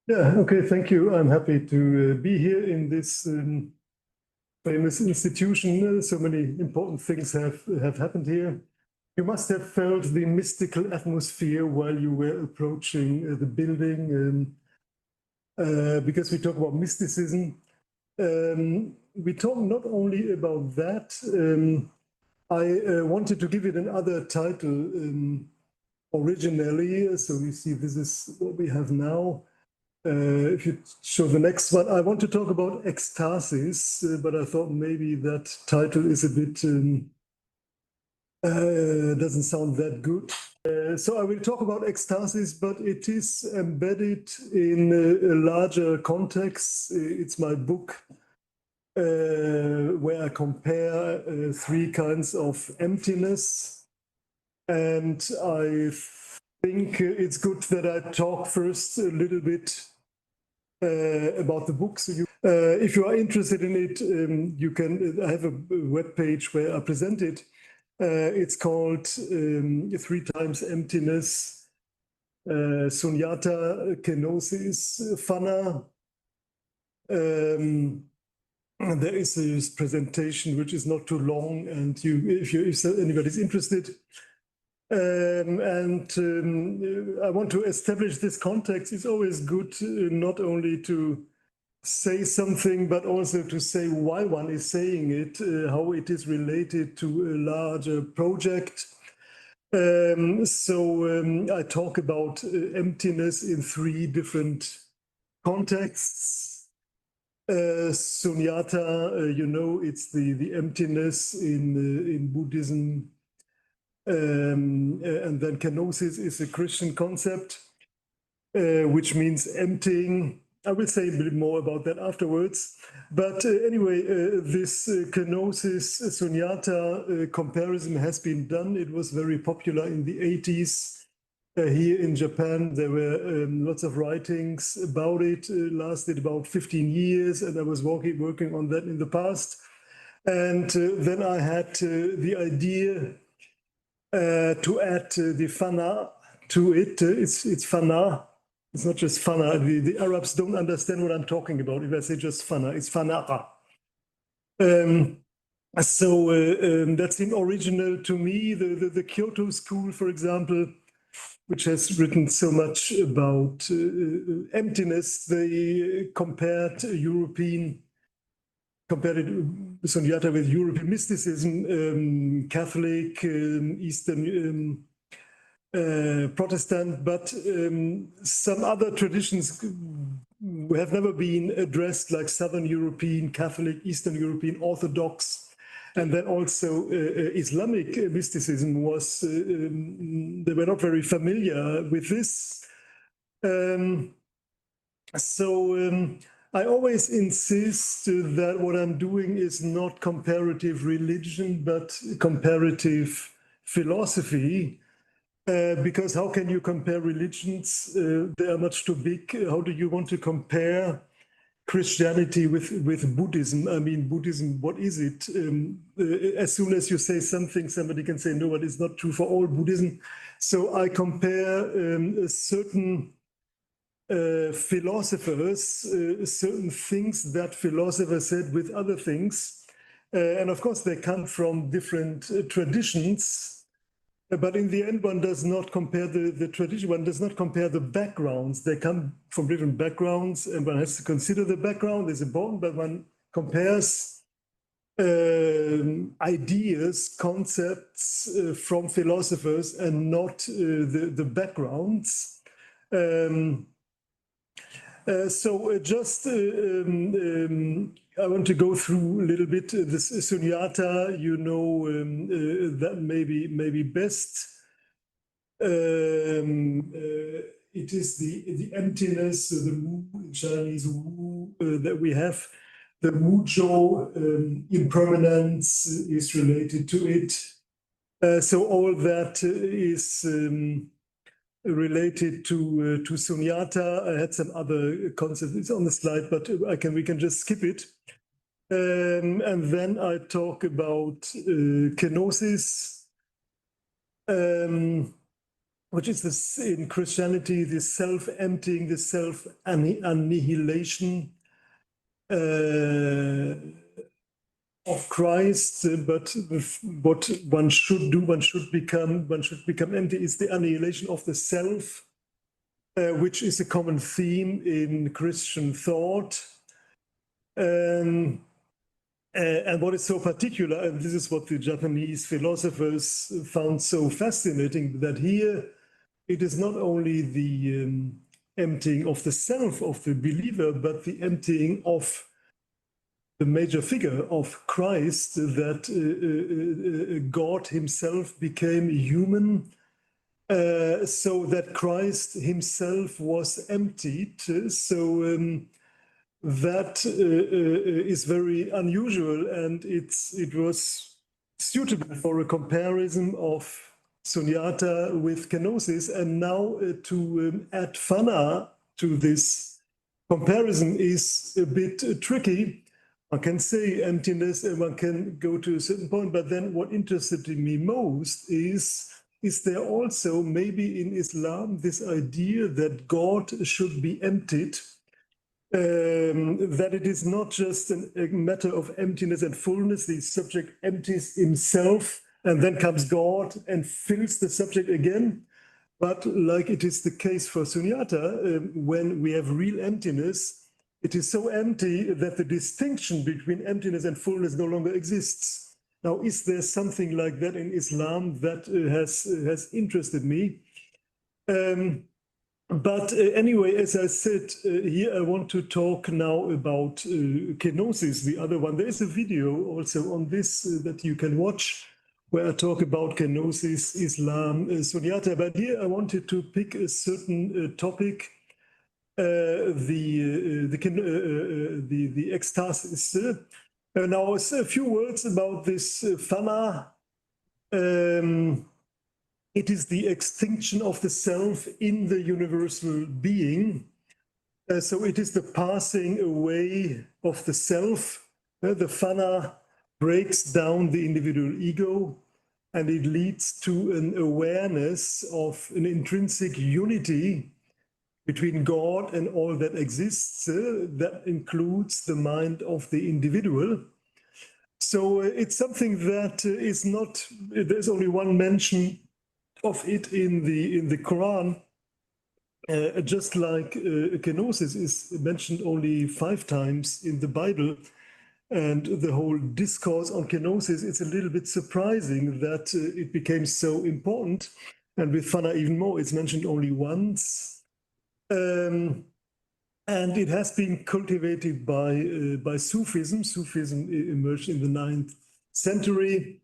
Yeah, okay, thank you. I'm happy to be here in this famous institution. So many important things have happened here. You must have felt the mystical atmosphere while you were approaching the building, because we talk about mysticism. We talk not only about that. I wanted to give it another title originally. So you see, this is what we have now. If you show the next one, I want to talk about ecstasis, but I thought maybe that title is a bit, doesn't sound that good. So I will talk about ecstasis, but it is embedded in a larger context. It's my book where I compare three kinds of emptiness. And I think it's good that I talk first a little bit about the book. So if you are interested in it, you can. I have a web page where I present it. It's called Three Times Emptiness, Sunyata, Kenosis, Fana. There is this presentation which is not too long, and if anybody's interested. I want to establish this context. It's always good not only to say something, but also to say why one is saying it, how it is related to a larger project. I talk about emptiness in three different contexts. Sunyata, it's the emptiness in Buddhism. And then kenosis is a Christian concept, which means emptying. I will say a bit more about that afterwards. But anyway, this kenosis sunyata comparison has been done. It was very popular in the 80s. Here in Japan, there were lots of writings about it. Lasted about 15 years, and I was working on that in the past. And then I had the idea to add the fana to it. It's fana. It's not just fana. The Arabs don't understand what I'm talking about if I say just fana. It's fana'a. That seemed original to me. The Kyoto school, for example, which has written so much about emptiness, they compared Sunyata with European mysticism, Catholic, Eastern Protestant, but some other traditions have never been addressed, like Southern European, Catholic, Eastern European, Orthodox, and then also Islamic mysticism was, they were not very familiar with this. I always insist that what I'm doing is not comparative religion, but comparative philosophy. Because how can you compare religions? They are much too big. How do you want to compare Christianity with Buddhism? I mean, Buddhism, what is it? As soon as you say something, somebody can say, no, but it's not true for all Buddhism. So I compare certain philosophers, certain things that philosophers said with other things. And of course, they come from different traditions. But in the end, one does not compare the tradition, one does not compare the backgrounds. They come from different backgrounds, and one has to consider the background is important, but one compares ideas, concepts from philosophers and not the backgrounds. I want to go through a little bit this sunyata, that maybe best. It is the emptiness, the wu, in Chinese wu, that we have. The wujo, impermanence is related to it. So all that is related to sunyata. I had some other concepts. It's on the slide, but we can just skip it. And then I talk about kenosis. which is this in Christianity, the self-emptying, the self-annihilation of Christ. But what one should do, one should become empty, is the annihilation of the self, which is a common theme in Christian thought. And what is so particular, and this is what the Japanese philosophers found so fascinating, that here it is not only the emptying of the self of the believer, but the emptying of the major figure of Christ, that God himself became human, so that Christ himself was emptied. So that is very unusual, and it was suitable for a comparison of sunyata with kenosis. And now to add fana to this comparison is a bit tricky. One can say emptiness and one can go to a certain point, but then what interested me most is there also maybe in Islam this idea that God should be emptied, that it is not just a matter of emptiness and fullness. The subject empties himself and then comes God and fills the subject again. But like it is the case for sunyata, when we have real emptiness, it is so empty that the distinction between emptiness and fullness no longer exists. Now, is there something like that in Islam that has interested me? But anyway, as I said, here I want to talk now about kenosis, the other one. There is a video also on this that you can watch, where I talk about kenosis, Islam, sunyata. But here I wanted to pick a certain topic, the ekstasis. Now, a few words about this fana. It is the extinction of the self in the universal being. So it is the passing away of the self. The fana breaks down the individual ego, and it leads to an awareness of an intrinsic unity between God and all that exists. That includes the mind of the individual. So it's something that is not, there's only one mention of it in the Quran, just like kenosis is mentioned only 5 times in the Bible. And the whole discourse on kenosis, it's a little bit surprising that it became so important. And with fana even more, it's mentioned only once. And it has been cultivated by Sufism. Sufism emerged in the 9th century.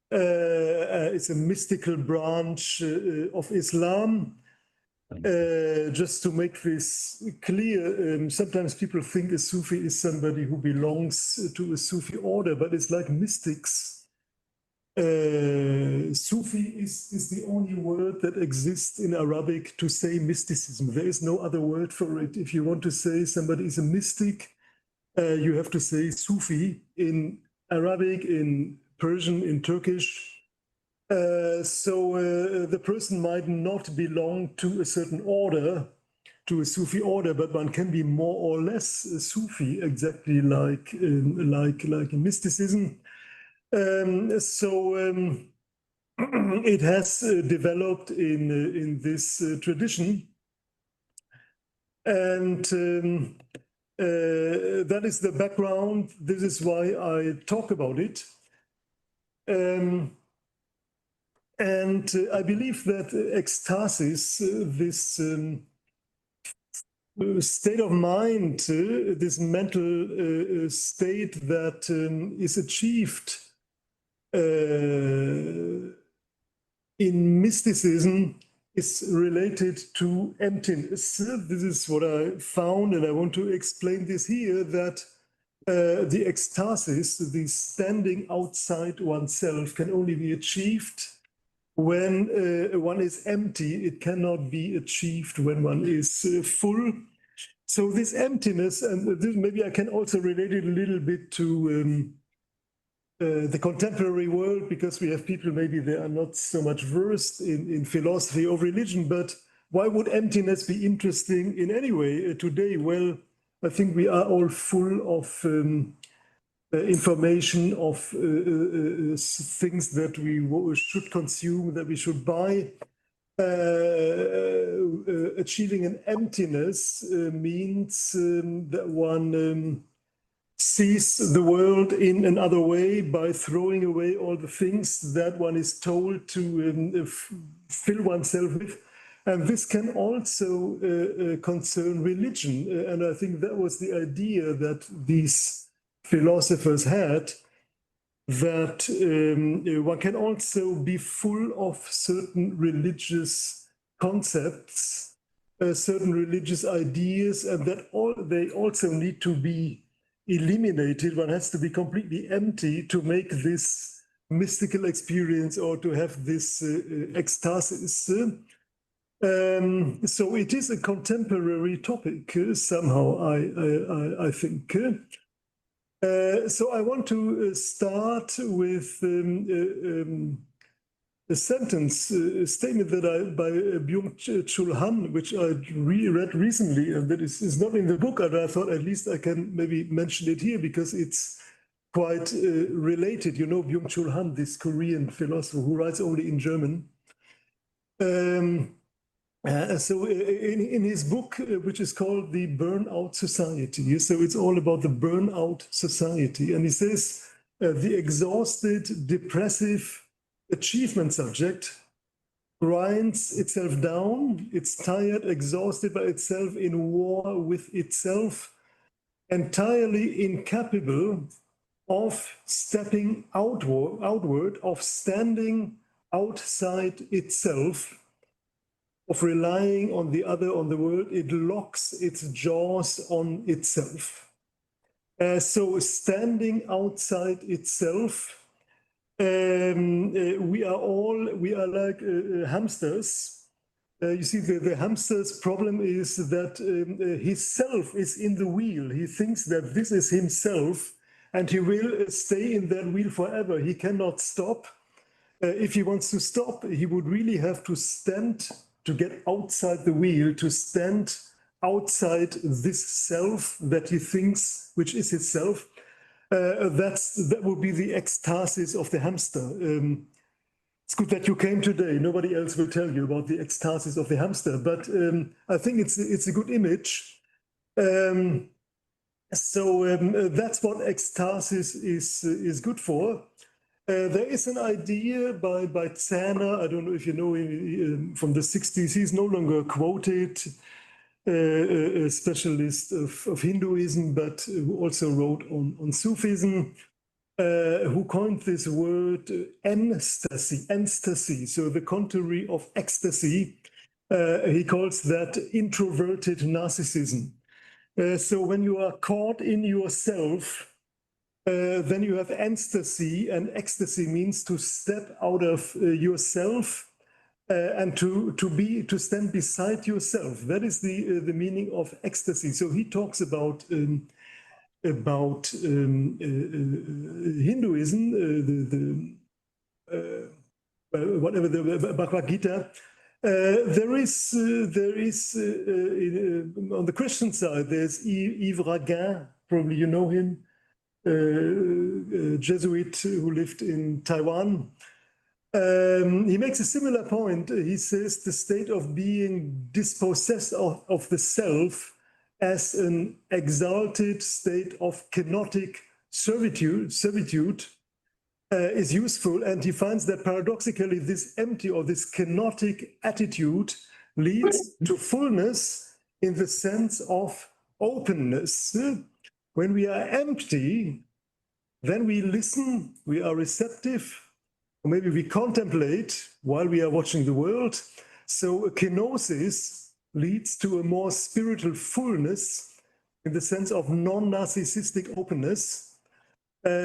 It's a mystical branch of Islam. Just to make this clear, sometimes people think a Sufi is somebody who belongs to a Sufi order, but it's like mystics. Sufi is the only word that exists in Arabic to say mysticism. There is no other word for it. If you want to say somebody is a mystic, you have to say Sufi in Arabic, in Persian, in Turkish. So the person might not belong to a certain order, to a Sufi order, but one can be more or less a Sufi, exactly like in mysticism. It has developed in this tradition, and that is the background. This is why I talk about it. And I believe that ecstasis, this state of mind, this mental state that is achieved in mysticism, is related to emptiness. This is what I found, and I want to explain this here, that the ecstasis, the standing outside oneself, can only be achieved when one is empty. It cannot be achieved when one is full. So this emptiness, and this, maybe I can also relate it a little bit to the contemporary world, because we have people maybe they are not so much versed in philosophy or religion, but why would emptiness be interesting in any way today? Well, I think we are all full of information, of things that we should consume, that we should buy. Achieving an emptiness means that one sees the world in another way by throwing away all the things that one is told to fill oneself with. And this can also concern religion. And I think that was the idea that these philosophers had, that one can also be full of certain religious concepts, certain religious ideas, and that they also need to be eliminated. One has to be completely empty to make this mystical experience or to have this ecstasis. So it is a contemporary topic somehow, I think. So I want to start with a sentence, a statement that by Byung-Chul Han, which I reread recently, and that is not in the book, and I thought at least I can maybe mention it here because it's quite related. You know Byung-Chul Han, this Korean philosopher who writes only in German. So in his book, which is called The Burnout Society, so it's all about the burnout society. And he says, the exhausted, depressive achievement subject grinds itself down. It's tired, exhausted by itself, in war with itself, entirely incapable of stepping outward, of standing outside itself, of relying on the other, on the world. It locks its jaws on itself. So standing outside itself, we are like hamsters. You see, the hamster's problem is that his self is in the wheel. He thinks that this is himself, and he will stay in that wheel forever. He cannot stop. If he wants to stop, he would really have to stand, to get outside the wheel, to stand outside this self that he thinks, which is his self. That would be the ecstasis of the hamster. It's good that you came today. Nobody else will tell you about the ecstasis of the hamster, but I think it's a good image. So that's what ecstasis is good for. There is an idea by Zahner, I don't know if you know him, from the 60s. He's no longer quoted, a specialist of Hinduism, but who also wrote on Sufism, who coined this word ecstasy, so the contrary of ecstasy. He calls that introverted narcissism. So when you are caught in yourself, then you have ecstasy, and ecstasy means to step out of yourself and to stand beside yourself. That is the meaning of ecstasy. So he talks about Hinduism, whatever, the Bhagavad Gita. There is on the Christian side, there's Yves Raguin, probably you know him, Jesuit who lived in Taiwan. He makes a similar point. He says the state of being dispossessed of the self as an exalted state of kenotic servitude is useful, and he finds that paradoxically this empty or this kenotic attitude leads to fullness in the sense of openness. When we are empty, then we listen, we are receptive, or maybe we contemplate while we are watching the world. So kenosis leads to a more spiritual fullness in the sense of non-narcissistic openness.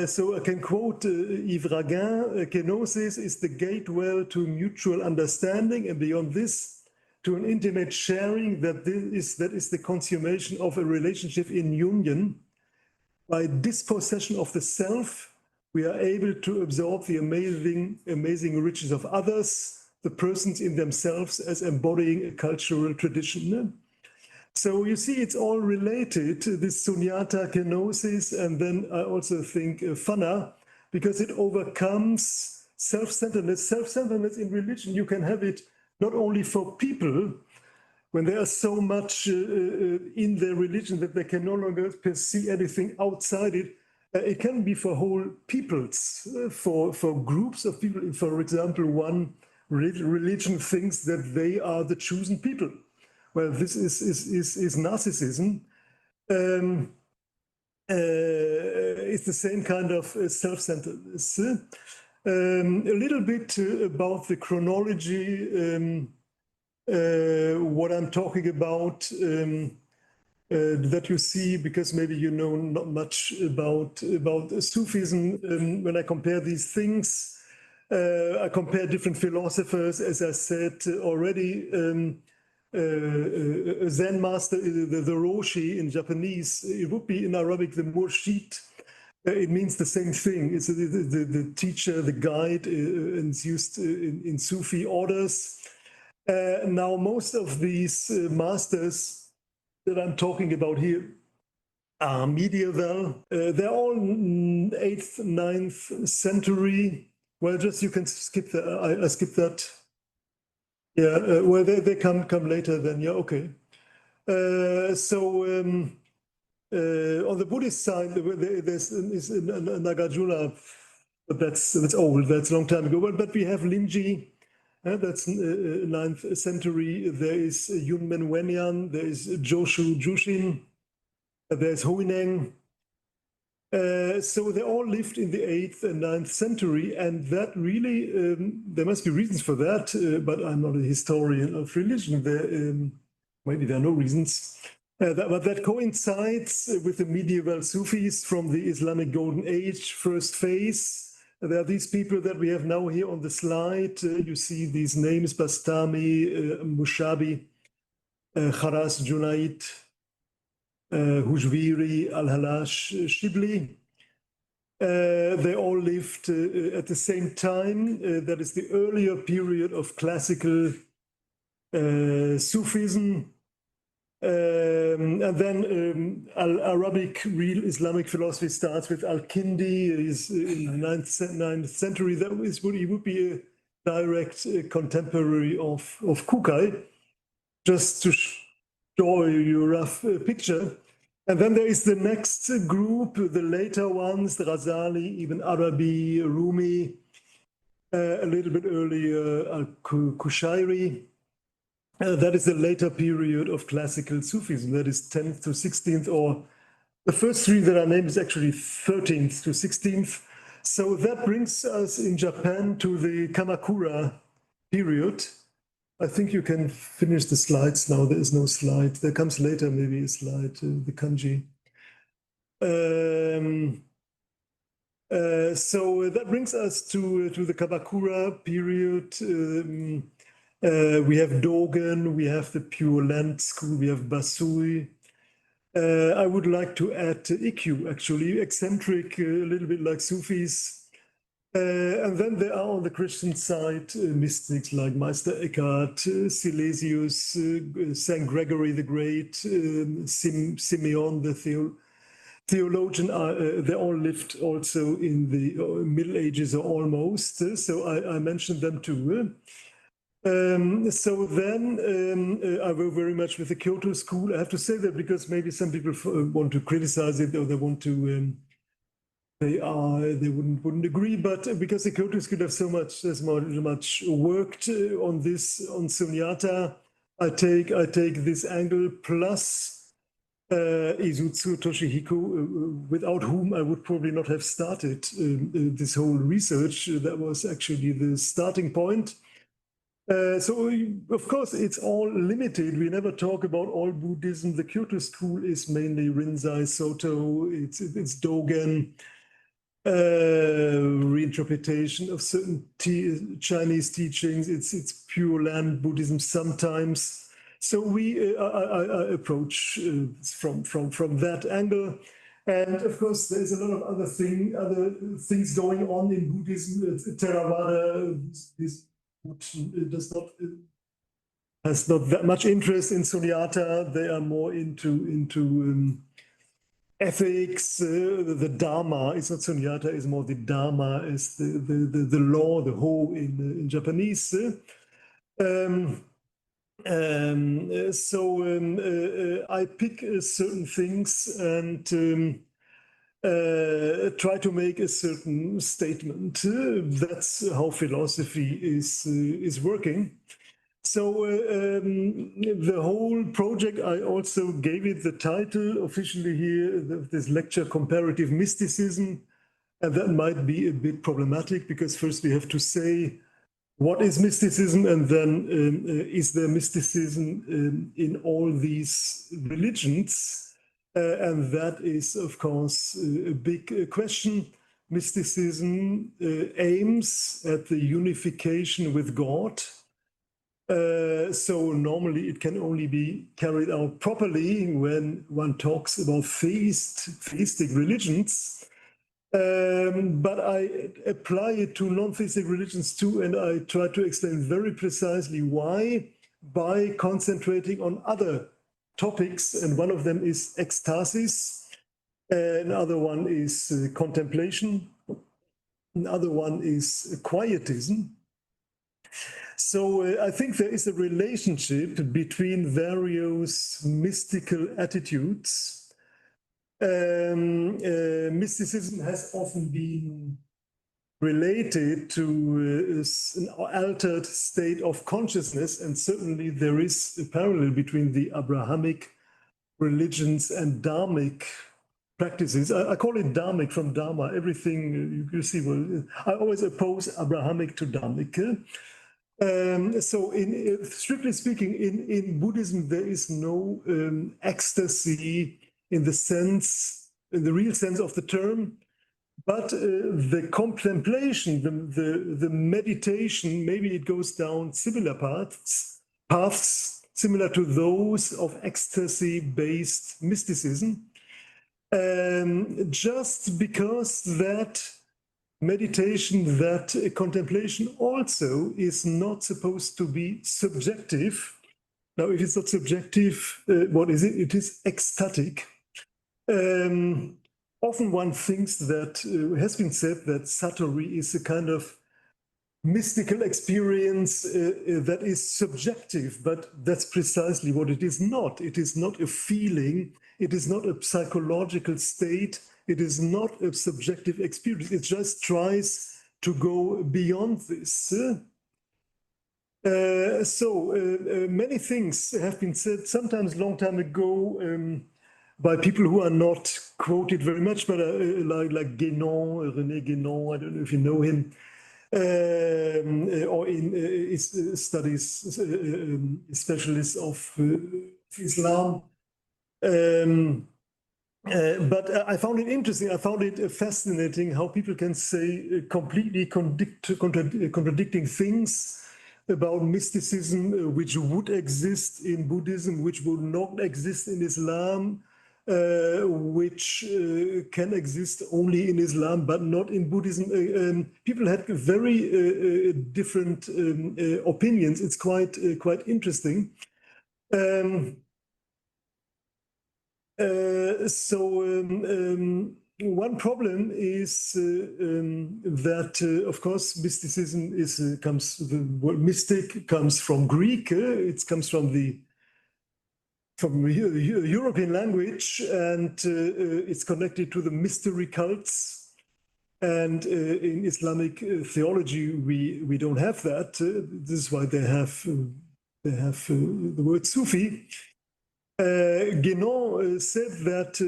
So I can quote Yves Raguin, kenosis is the gateway to mutual understanding, and beyond this, to an intimate sharing that is the consummation of a relationship in union. By dispossession of the self, we are able to absorb the amazing riches of others, the persons in themselves as embodying a cultural tradition. So you see, it's all related, this sunyata, kenosis, and then I also think fana, because it overcomes self-centeredness. Self-centeredness in religion, you can have it not only for people, when they are so much in their religion that they can no longer see anything outside it. It can be for whole peoples, for groups of people. For example, one religion thinks that they are the chosen people. Well, this is narcissism. It's the same kind of self-centeredness. A little bit about the chronology, what I'm talking about, that you see, because maybe you know not much about Sufism. When I compare these things, I compare different philosophers, as I said already. A Zen master, the Roshi in Japanese, it would be in Arabic the Murshid. It means the same thing. It's the teacher, the guide, and it's used in Sufi orders. Now, most of these masters that I'm talking about here are medieval. They're all 8th, 9th century. Well, just you can skip that. I skipped that. Yeah, well, they come later then. Yeah, okay. On the Buddhist side, there's Nagarjuna, but that's old. That's a long time ago. But we have Limji. That's 9th century. There is Yunmen Wenyan. There is Joshu Jushin. There's Huineng. So they all lived in the 8th and 9th century, and that really, there must be reasons for that, but I'm not a historian of religion. Maybe there are no reasons. But that coincides with the medieval Sufis from the Islamic Golden Age, first phase. There are these people that we have now here on the slide. You see these names: Bastami, Mushabi, Kharas, Junaid, Hujwiri, Al-Halash, Shibli. They all lived at the same time. That is the earlier period of classical Sufism. And then Arabic real Islamic philosophy starts with Al-Kindi. He's in the 9th century. He would be a direct contemporary of Kukai, just to show you a rough picture. And then there is the next group, the later ones, the Ghazali, Ibn Arabi, Rumi, a little bit earlier, Al-Kushairi. That is the later period of classical Sufism, that is 10th to 16th, or the first three that I named is actually 13th to 16th. So that brings us in Japan to the Kamakura period. I think you can finish the slides now. There is no slide. There comes later maybe a slide, the kanji. So that brings us to the Kamakura period. We have Dogen, we have the Pure Land school, we have Basui. I would like to add Ikkyu, actually, eccentric, a little bit like Sufis. And then there are on the Christian side mystics like Meister Eckhart, Silesius, Saint Gregory the Great, Simeon the theologian. They all lived also in the Middle Ages or almost, so I mentioned them too. So then I work very much with the Kyoto school. I have to say that because maybe some people want to criticize it, or they want to they wouldn't agree, but because the Kyoto school has so much worked on this, on sunyata, I take this angle plus Izutsu Toshihiko, without whom I would probably not have started this whole research. That was actually the starting point. So of course it's all limited. We never talk about all Buddhism. The Kyoto school is mainly Rinzai Soto. It's Dogen. Reinterpretation of certain Chinese teachings. It's Pure Land Buddhism sometimes. So I approach from that angle. And of course, there's a lot of other things going on in Buddhism. Theravada has not that much interest in sunyata. They are more into ethics. The Dharma is not sunyata; is more the Dharma, is the law, the ho in Japanese. I pick certain things and try to make a certain statement. That's how philosophy is working. So the whole project, I also gave it the title officially here, this lecture, Comparative Mysticism. And that might be a bit problematic because first we have to say, what is mysticism? And then is there mysticism in all these religions? And that is, of course, a big question. Mysticism aims at the unification with God. So normally it can only be carried out properly when one talks about theistic religions. But I apply it to non-theistic religions too, and I try to explain very precisely why by concentrating on other topics. And one of them is ecstasis, another one is contemplation, another one is quietism. So I think there is a relationship between various mystical attitudes. Mysticism has often been related to an altered state of consciousness, and certainly there is a parallel between the Abrahamic religions and Dharmic practices. I call it Dharmic from Dharma. Everything you see, well, I always oppose Abrahamic to Dharmic. So strictly speaking, in Buddhism, there is no ecstasy in the real sense of the term, but the contemplation, the meditation, maybe it goes down similar paths similar to those of ecstasy-based mysticism, just because that meditation, that contemplation also is not supposed to be subjective. Now, if it's not subjective, what is it? It is ecstatic. Often one thinks that, has been said that Satori is a kind of mystical experience that is subjective, but that's precisely what it is not. It is not a feeling, it is not a psychological state, it is not a subjective experience. It just tries to go beyond this. Many things have been said, sometimes long time ago, by people who are not quoted very much, but like Guénon, René Guénon, I don't know if you know him, or in studies, specialists of Islam. But I found it interesting, I found it fascinating how people can say completely contradicting things about mysticism, which would exist in Buddhism, which would not exist in Islam, which can exist only in Islam, but not in Buddhism. People had very different opinions. It's quite interesting. One problem is that, of course, mysticism the word mystic comes from Greek. It comes from the European language, and it's connected to the mystery cults. And in Islamic theology, we don't have that. This is why they have the word Sufi. Guénon said that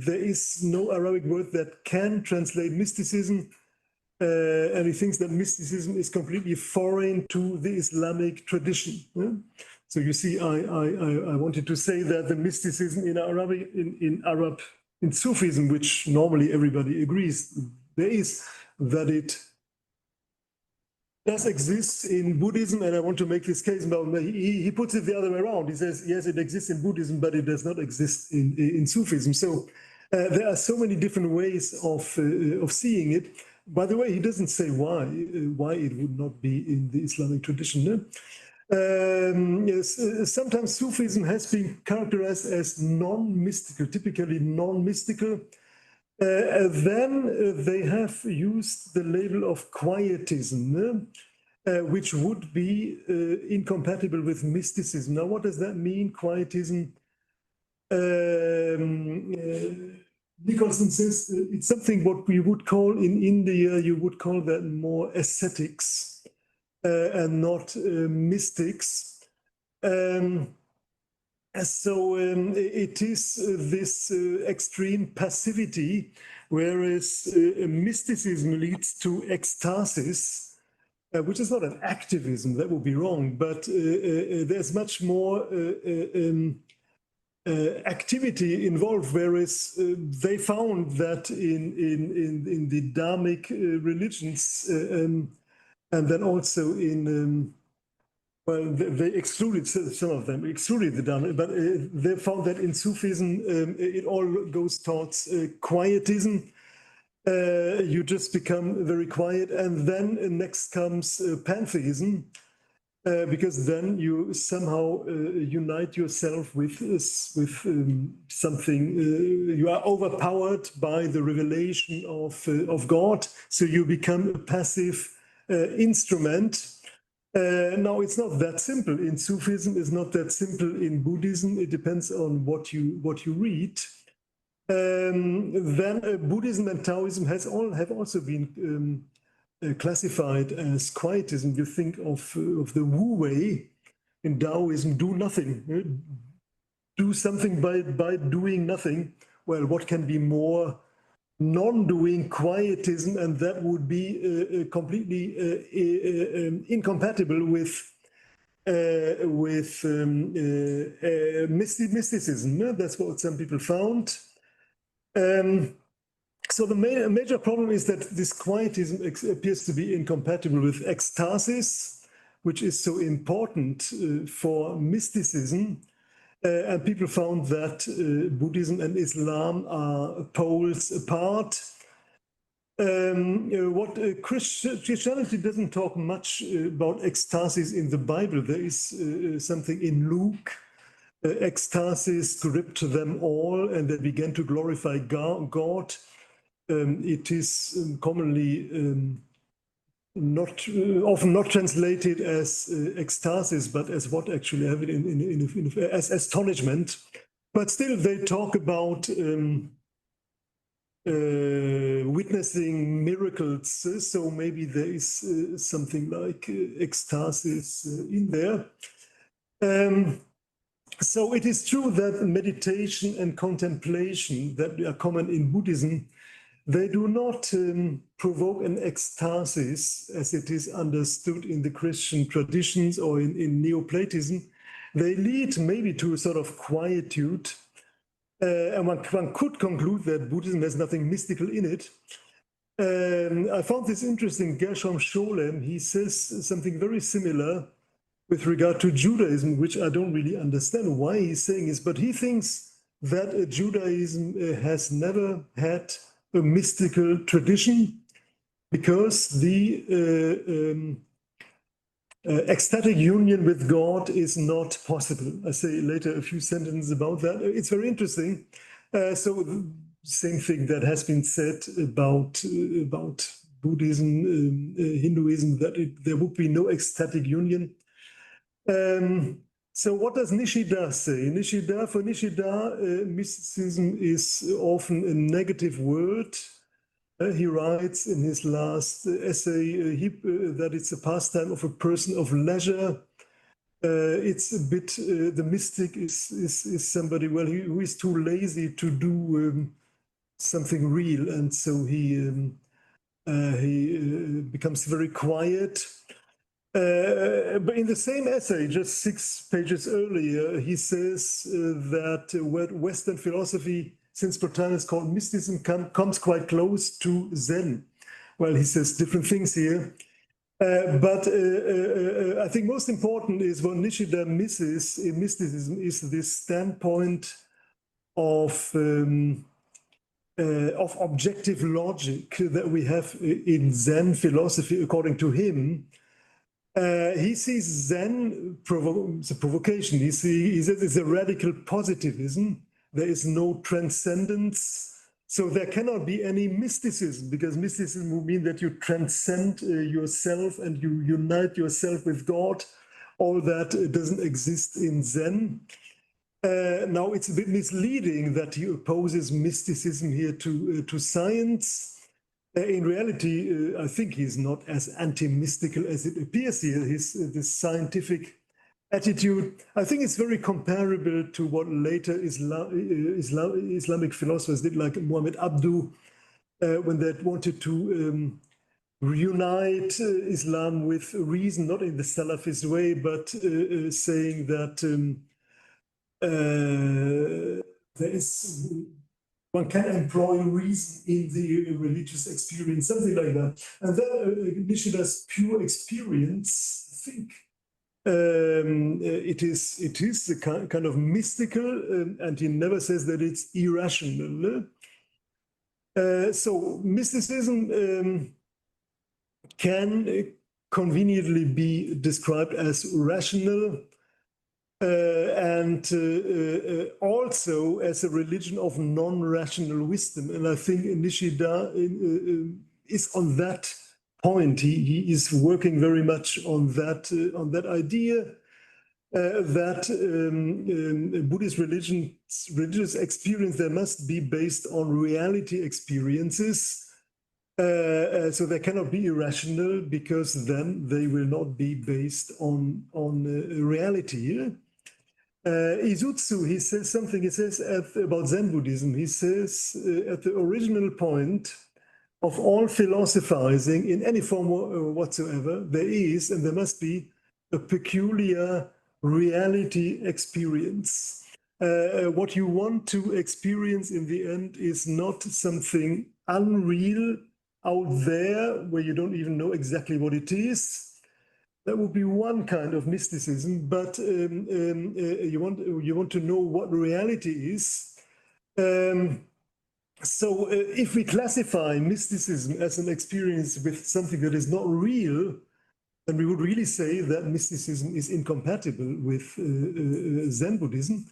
there is no Arabic word that can translate mysticism, and he thinks that mysticism is completely foreign to the Islamic tradition. So you see, I wanted to say that the mysticism in Arabic, in Sufism, which normally everybody agrees there is, that it does exist in Buddhism, and I want to make this case, but he puts it the other way around. He says, yes, it exists in Buddhism, but it does not exist in Sufism. So There are so many different ways of seeing it. By the way, he doesn't say why it would not be in the Islamic tradition. No? Yes, sometimes Sufism has been characterized as non-mystical, typically non-mystical. Then they have used the label of quietism, which would be incompatible with mysticism. Now, what does that mean, quietism? Nicholson says it's something what we would call in India, you would call that more ascetics and not mystics. So it is this extreme passivity, whereas mysticism leads to ecstasis, which is not an activism, that would be wrong, but there's much more activity involved, whereas they found that in the Dharmic religions and then also in well, they excluded some of them, excluded the Dharma, but they found that in Sufism, it all goes towards quietism. You just become very quiet, and then next comes pantheism, because then you somehow unite yourself with something. You are overpowered by the revelation of God, so you become a passive instrument. No, it's not that simple. In Sufism, it's not that simple. In Buddhism, it depends on what you read. Then Buddhism and Taoism have also been classified as quietism. You think of the Wu Wei in Taoism: do nothing, do something by doing nothing. Well, what can be more non-doing quietism, and that would be completely incompatible with mysticism. That's what some people found. So the major problem is that this quietism appears to be incompatible with ecstasis, which is so important for mysticism. And people found that Buddhism and Islam are poles apart. What Christianity doesn't talk much about ecstasis in the Bible. There is something in Luke. Ecstasis gripped them all, and they began to glorify God. It is commonly often not translated as ecstasis, but as what actually have it as astonishment. But still, they talk about witnessing miracles. So maybe there is something like ecstasis in there. So it is true that meditation and contemplation that are common in Buddhism, they do not provoke an ecstasis as it is understood in the Christian traditions or in Neoplatism. They lead maybe to a sort of quietude. And one could conclude that Buddhism has nothing mystical in it. I found this interesting. Gershom Scholem, he says something very similar with regard to Judaism, which I don't really understand why he's saying this, but he thinks that Judaism has never had a mystical tradition because the ecstatic union with God is not possible. I say later a few sentences about that. It's very interesting. So the same thing that has been said about Buddhism, Hinduism, that there would be no ecstatic union. So what does Nishida say? For Nishida, mysticism is often a negative word. He writes in his last essay that it's a pastime of a person of leisure. It's a bit, the mystic is somebody, well, who is too lazy to do something real. And so he becomes very quiet. But in the same essay, just 6 pages earlier, he says that Western philosophy, since Plotinus called mysticism, comes quite close to Zen. Well, he says different things here. But I think most important is what Nishida misses in mysticism is this standpoint of of objective logic that we have in Zen philosophy, according to him. He sees Zen as a provocation. He says it's a radical positivism. There is no transcendence. So there cannot be any mysticism, because mysticism would mean that you transcend yourself and you unite yourself with God. All that doesn't exist in Zen. Now, it's a bit misleading that he opposes mysticism here to science. In reality, I think he's not as anti-mystical as it appears here. This scientific attitude, I think it's very comparable to what later Islamic philosophers did, like Muhammad Abduh, when they wanted to reunite Islam with reason, not in the Salafist way, but saying that one can employ reason in the religious experience, something like that. And then Nishida's pure experience, I think, it is a kind of mystical, and he never says that it's irrational. So mysticism can conveniently be described as rational, and also as a religion of non-rational wisdom. And I think Nishida is on that point. He is working very much on that idea that Buddhist religious experience, there must be based on reality experiences. So they cannot be irrational, because then they will not be based on reality. Izutsu, he says something, he says about Zen Buddhism, he says at the original point of all philosophizing in any form whatsoever, there is and there must be a peculiar reality experience. What you want to experience in the end is not something unreal out there where you don't even know exactly what it is. That would be one kind of mysticism, but you want to know what reality is. So if we classify mysticism as an experience with something that is not real, then we would really say that mysticism is incompatible with Zen Buddhism.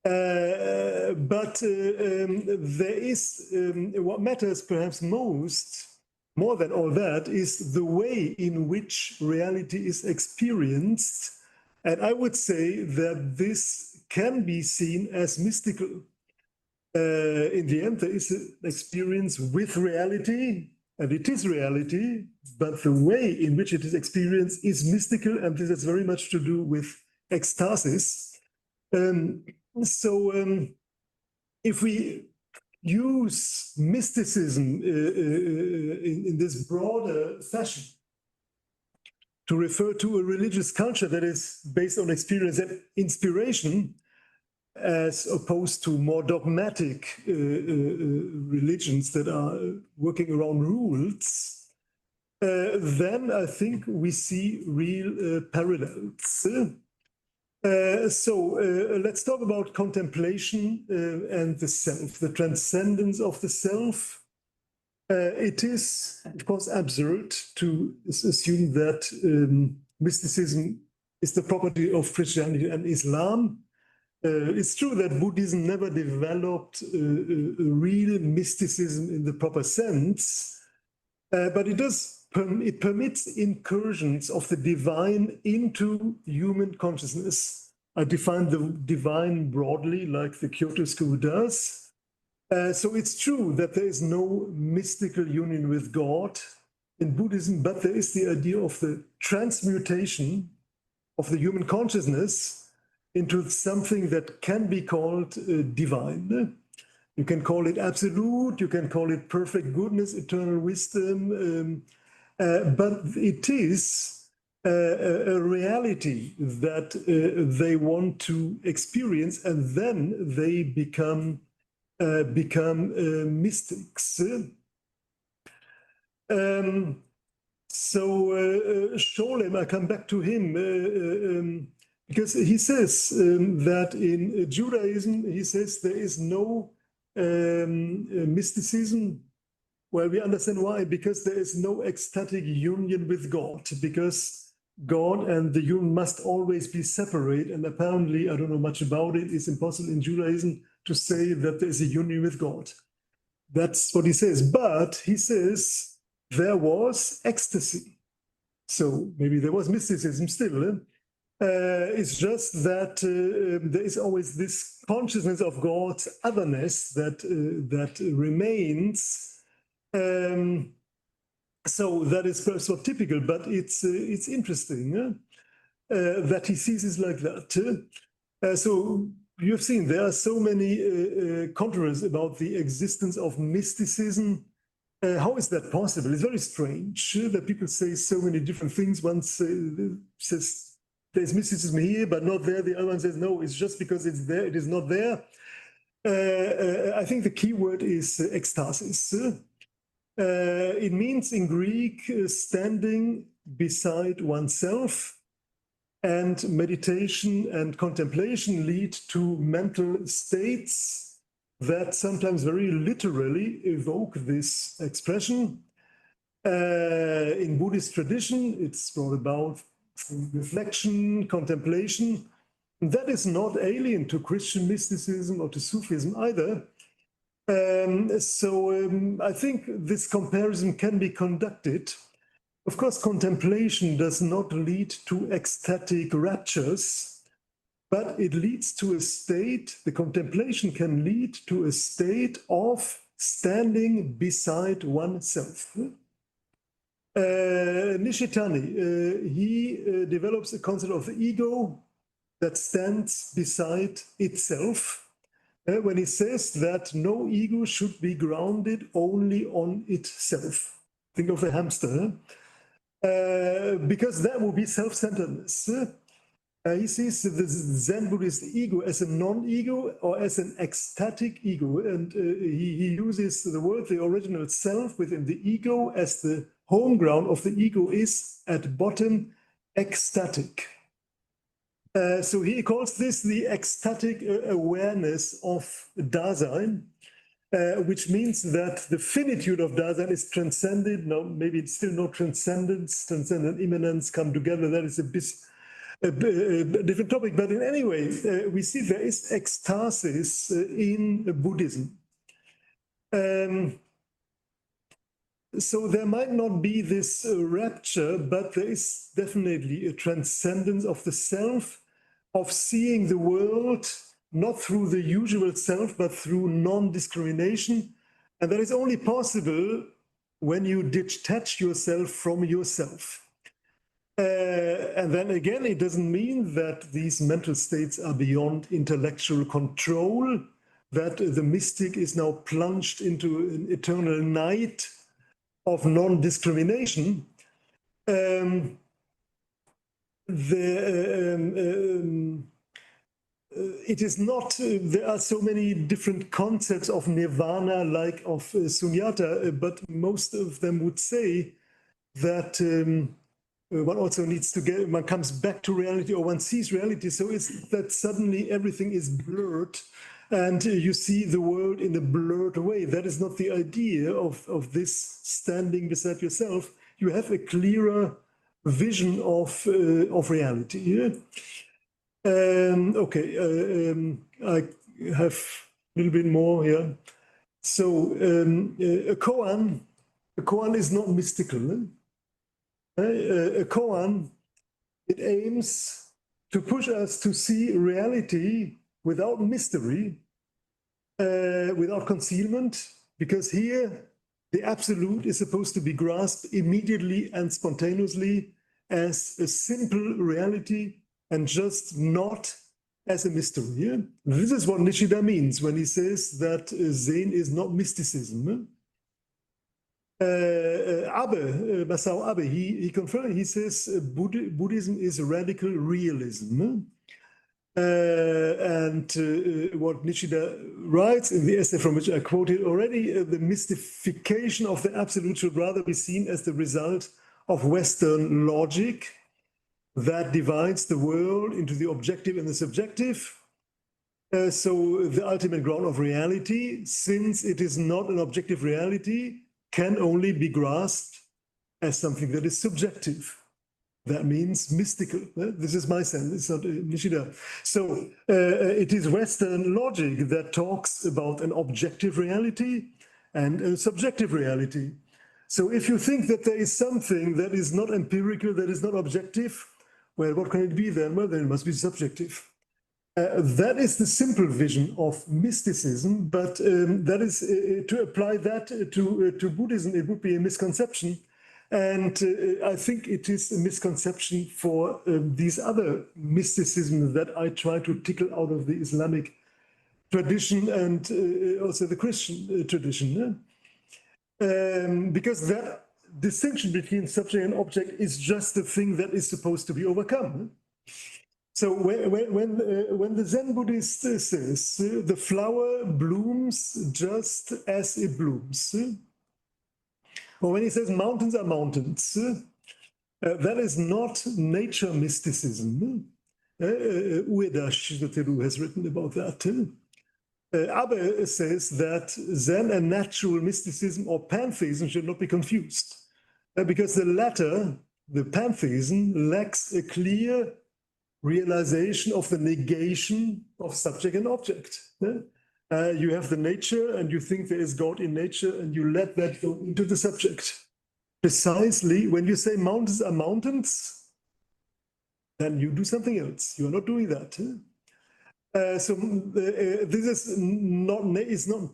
But there is what matters perhaps more than all that, is the way in which reality is experienced. And I would say that this can be seen as mystical. In the end, there is an experience with reality, and it is reality, but the way in which it is experienced is mystical, and this has very much to do with ecstasis. If we use mysticism in this broader fashion to refer to a religious culture that is based on experience and inspiration, as opposed to more dogmatic religions that are working around rules, then I think we see real parallels. Let's talk about contemplation and the self, the transcendence of the self. It is, of course, absurd to assume that mysticism is the property of Christianity and Islam. It's true that Buddhism never developed a real mysticism in the proper sense, but it permits incursions of the divine into human consciousness. I define the divine broadly, like the Kyoto School does. So it's true that there is no mystical union with God in Buddhism, but there is the idea of the transmutation of the human consciousness into something that can be called divine. You can call it absolute, you can call it perfect goodness, eternal wisdom, but it is a reality that they want to experience, and then they become mystics. Scholem, I come back to him, because he says that in Judaism, he says there is no mysticism? Well, we understand why, because there is no ecstatic union with God, because God and the human must always be separate. And apparently, I don't know much about it, it's impossible in Judaism to say that there is a union with God. That's what he says. But he says there was ecstasy. So maybe there was mysticism still. It's just that there is always this consciousness of God's otherness that remains. So that is perhaps not typical, but it's interesting that he sees it like that. So you have seen there are so many controversies about the existence of mysticism. How is that possible? It's very strange that people say so many different things. One says there's mysticism here, but not there. The other one says, no, it's just because it's there, it is not there. I think the key word is ecstasis. It means in Greek, standing beside oneself, and meditation and contemplation lead to mental states that sometimes very literally evoke this expression. In Buddhist tradition, it's brought about through reflection, contemplation. That is not alien to Christian mysticism or to Sufism either. I think this comparison can be conducted. Of course, contemplation does not lead to ecstatic raptures, but it leads to a state, the contemplation can lead to a state of standing beside oneself. Nishitani, he develops a concept of the ego that stands beside itself. When he says that no ego should be grounded only on itself. Think of a hamster, because that would be self-centeredness. He sees the Zen Buddhist ego as a non-ego or as an ecstatic ego, and he uses the word, the original self within the ego, as the home ground of the ego is at bottom ecstatic. So he calls this the ecstatic awareness of Dasein, which means that the finitude of Dasein is transcended. Now, maybe it's still no transcendence, transcendent immanence come together. That is a different topic. But in any way, we see there is ecstasis in Buddhism. So there might not be this rapture, but there is definitely a transcendence of the self, of seeing the world not through the usual self, but through non-discrimination. And that is only possible when you detach yourself from yourself. And then again, it doesn't mean that these mental states are beyond intellectual control, that the mystic is now plunged into an eternal night of non-discrimination. It is not, there are so many different concepts of nirvana, like of sunyata, but most of them would say that one also needs to get, one comes back to reality, or one sees reality. So it's that suddenly everything is blurred and you see the world in a blurred way. That is not the idea of this standing beside yourself. You have a clearer vision of reality. Yeah? I have a little bit more here. So a koan is not mystical. A koan, it aims to push us to see reality without mystery, without concealment, because here the absolute is supposed to be grasped immediately and spontaneously as a simple reality and just not as a mystery. Yeah? This is what Nishida means when he says that Zen is not mysticism. Masao Abe, he confirmed, he says Buddhism is radical realism. What Nishida writes in the essay from which I quoted already, the mystification of the absolute should rather be seen as the result of Western logic that divides the world into the objective and the subjective. So the ultimate ground of reality, since it is not an objective reality, can only be grasped as something that is subjective. That means mystical. This is my sense, it's not Nishida. So it is Western logic that talks about an objective reality and a subjective reality. So if you think that there is something that is not empirical, that is not objective, well, what can it be then? Well, then it must be subjective. That is the simple vision of mysticism, but that is to apply that to Buddhism, it would be a misconception. And I think it is a misconception for these other mysticisms that I try to tickle out of the Islamic tradition and also the Christian tradition. Because that distinction between subject and object is just the thing that is supposed to be overcome. So when the Zen Buddhist says the flower blooms just as it blooms, or when he says mountains are mountains, that is not nature mysticism. Ueda Shizoteru has written about that. Abe says that Zen and natural mysticism or pantheism should not be confused, because the latter, the pantheism, lacks a clear realization of the negation of subject and object. You have the nature and you think there is God in nature and you let that go into the subject. Precisely when you say mountains are mountains, then you do something else. You are not doing that. So this is not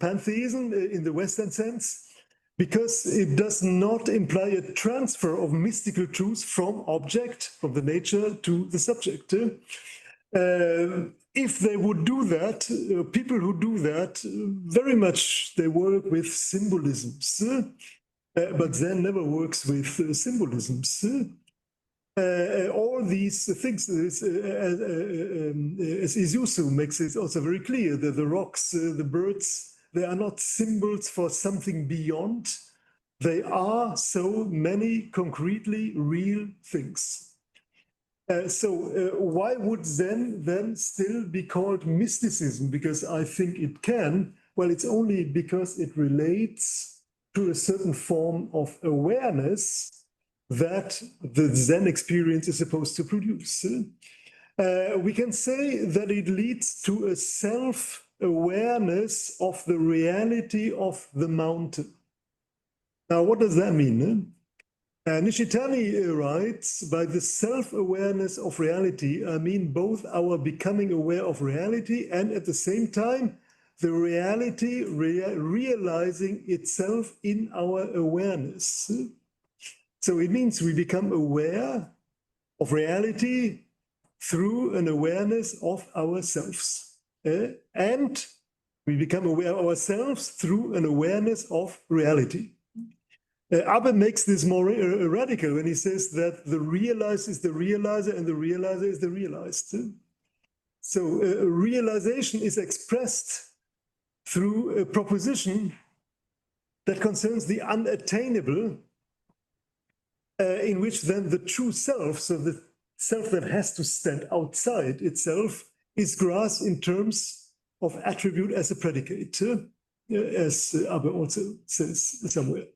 pantheism in the Western sense, because it does not imply a transfer of mystical truth from object, from the nature to the subject. If they would do that, people who do that, very much they work with symbolisms, but Zen never works with symbolisms. All these things, as Isuzu makes it also very clear, that the rocks, the birds, they are not symbols for something beyond. They are so many concretely real things. Why would Zen then still be called mysticism? Because I think it can. Well, it's only because it relates to a certain form of awareness that the Zen experience is supposed to produce. We can say that it leads to a self-awareness of the reality of the mountain. Now, what does that mean? Nishitani writes, by the self-awareness of reality, I mean both our becoming aware of reality and at the same time, the reality realizing itself in our awareness. So it means we become aware of reality through an awareness of ourselves. And we become aware of ourselves through an awareness of reality. Abe makes this more radical when he says that the realized is the realizer and the realizer is the realized. So realization is expressed through a proposition that concerns the unattainable, in which then the true self, so the self that has to stand outside itself, is grasped in terms of attribute as a predicate, as Abe also says somewhere.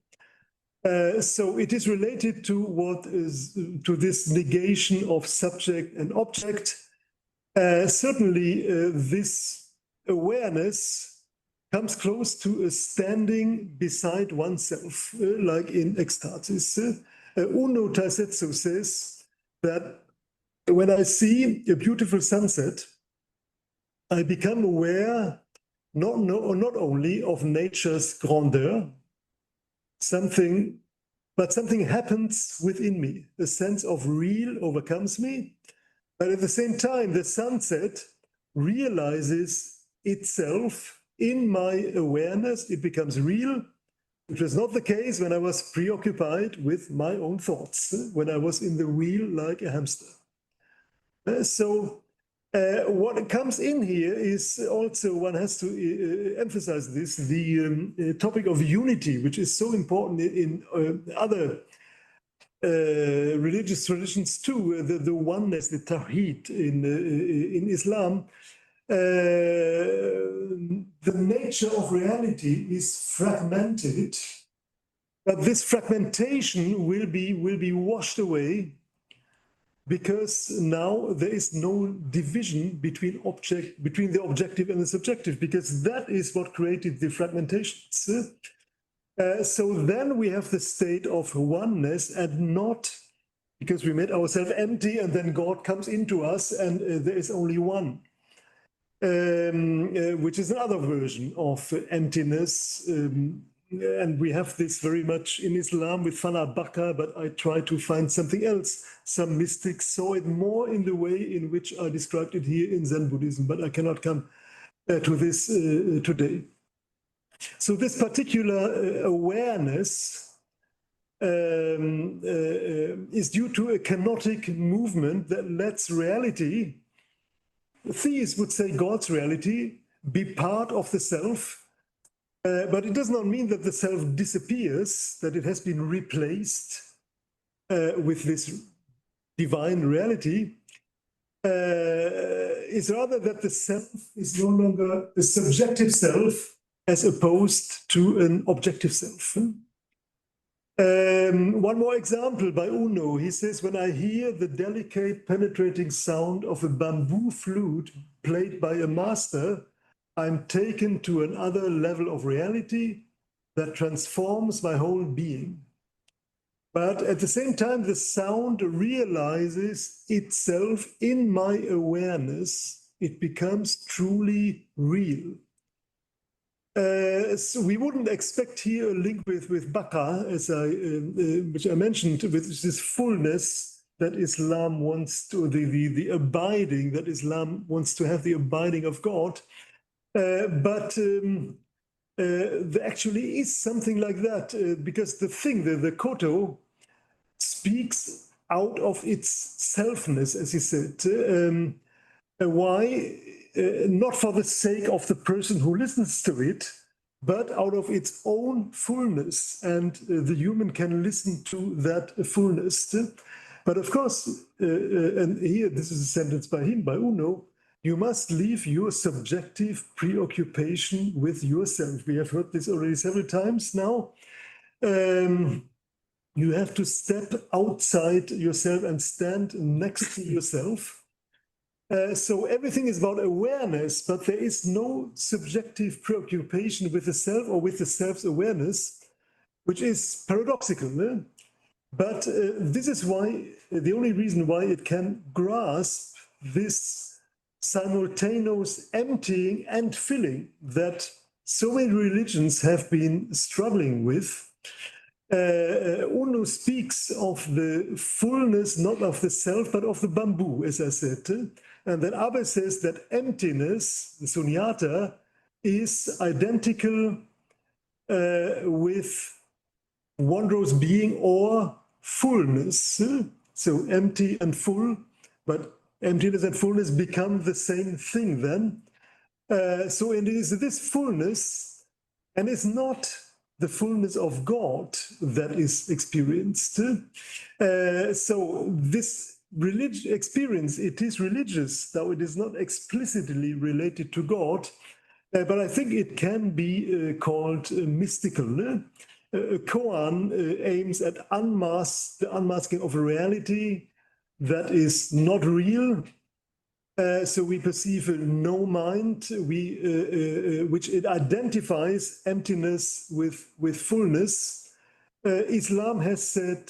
So it is related to this negation of subject and object. Certainly, this awareness comes close to a standing beside oneself, like in ecstasis. Uno Taisetsu says that when I see a beautiful sunset, I become aware not only of nature's grandeur, but something happens within me. A sense of real overcomes me, but at the same time, the sunset realizes itself in my awareness. It becomes real, which was not the case when I was preoccupied with my own thoughts, when I was in the wheel like a hamster. What comes in here is also, one has to emphasize this, the topic of unity, which is so important in other religious traditions too, the oneness, the tawhid in Islam. the nature of reality is fragmented, but this fragmentation will be washed away, because now there is no division between the objective and the subjective, because that is what created the fragmentations. So then we have the state of oneness, and not because we made ourselves empty and then God comes into us and there is only one, which is another version of emptiness. And we have this very much in Islam with Fana Baka, but I try to find something else. Some mystics saw it more in the way in which I described it here in Zen Buddhism, but I cannot come to this today. So this particular awareness is due to a kenotic movement that lets reality, theists would say God's reality, be part of the self. But it does not mean that the self disappears, that it has been replaced with this divine reality. It's rather that the self is no longer a subjective self as opposed to an objective self. One more example by Uno. He says, when I hear the delicate penetrating sound of a bamboo flute played by a master, I'm taken to another level of reality that transforms my whole being. But at the same time, the sound realizes itself in my awareness. It becomes truly real. So we wouldn't expect here a link with Baka, which I mentioned, with this fullness that Islam wants to, the abiding, that Islam wants to have, the abiding of God. But there actually is something like that, because the thing, the koto, speaks out of its selfness, as he said. Why? Not for the sake of the person who listens to it, but out of its own fullness. And the human can listen to that fullness. But of course, and here, this is a sentence by him, by Uno, you must leave your subjective preoccupation with yourself. We have heard this already several times now. You have to step outside yourself and stand next to yourself. So everything is about awareness, but there is no subjective preoccupation with the self or with the self's awareness, which is paradoxical. But this is why, the only reason why it can grasp this simultaneous emptying and filling that so many religions have been struggling with. Uno speaks of the fullness, not of the self, but of the bamboo, as I said. And then Abe says that emptiness, the sunyata, is identical with wondrous being or fullness. So empty and full, but emptiness and fullness become the same thing then. So it is this fullness, and it's not the fullness of God that is experienced. So this experience, it is religious, though it is not explicitly related to God, but I think it can be called mystical. Koan aims at the unmasking of a reality that is not real. So we perceive a no mind, which it identifies emptiness with fullness. Islam has said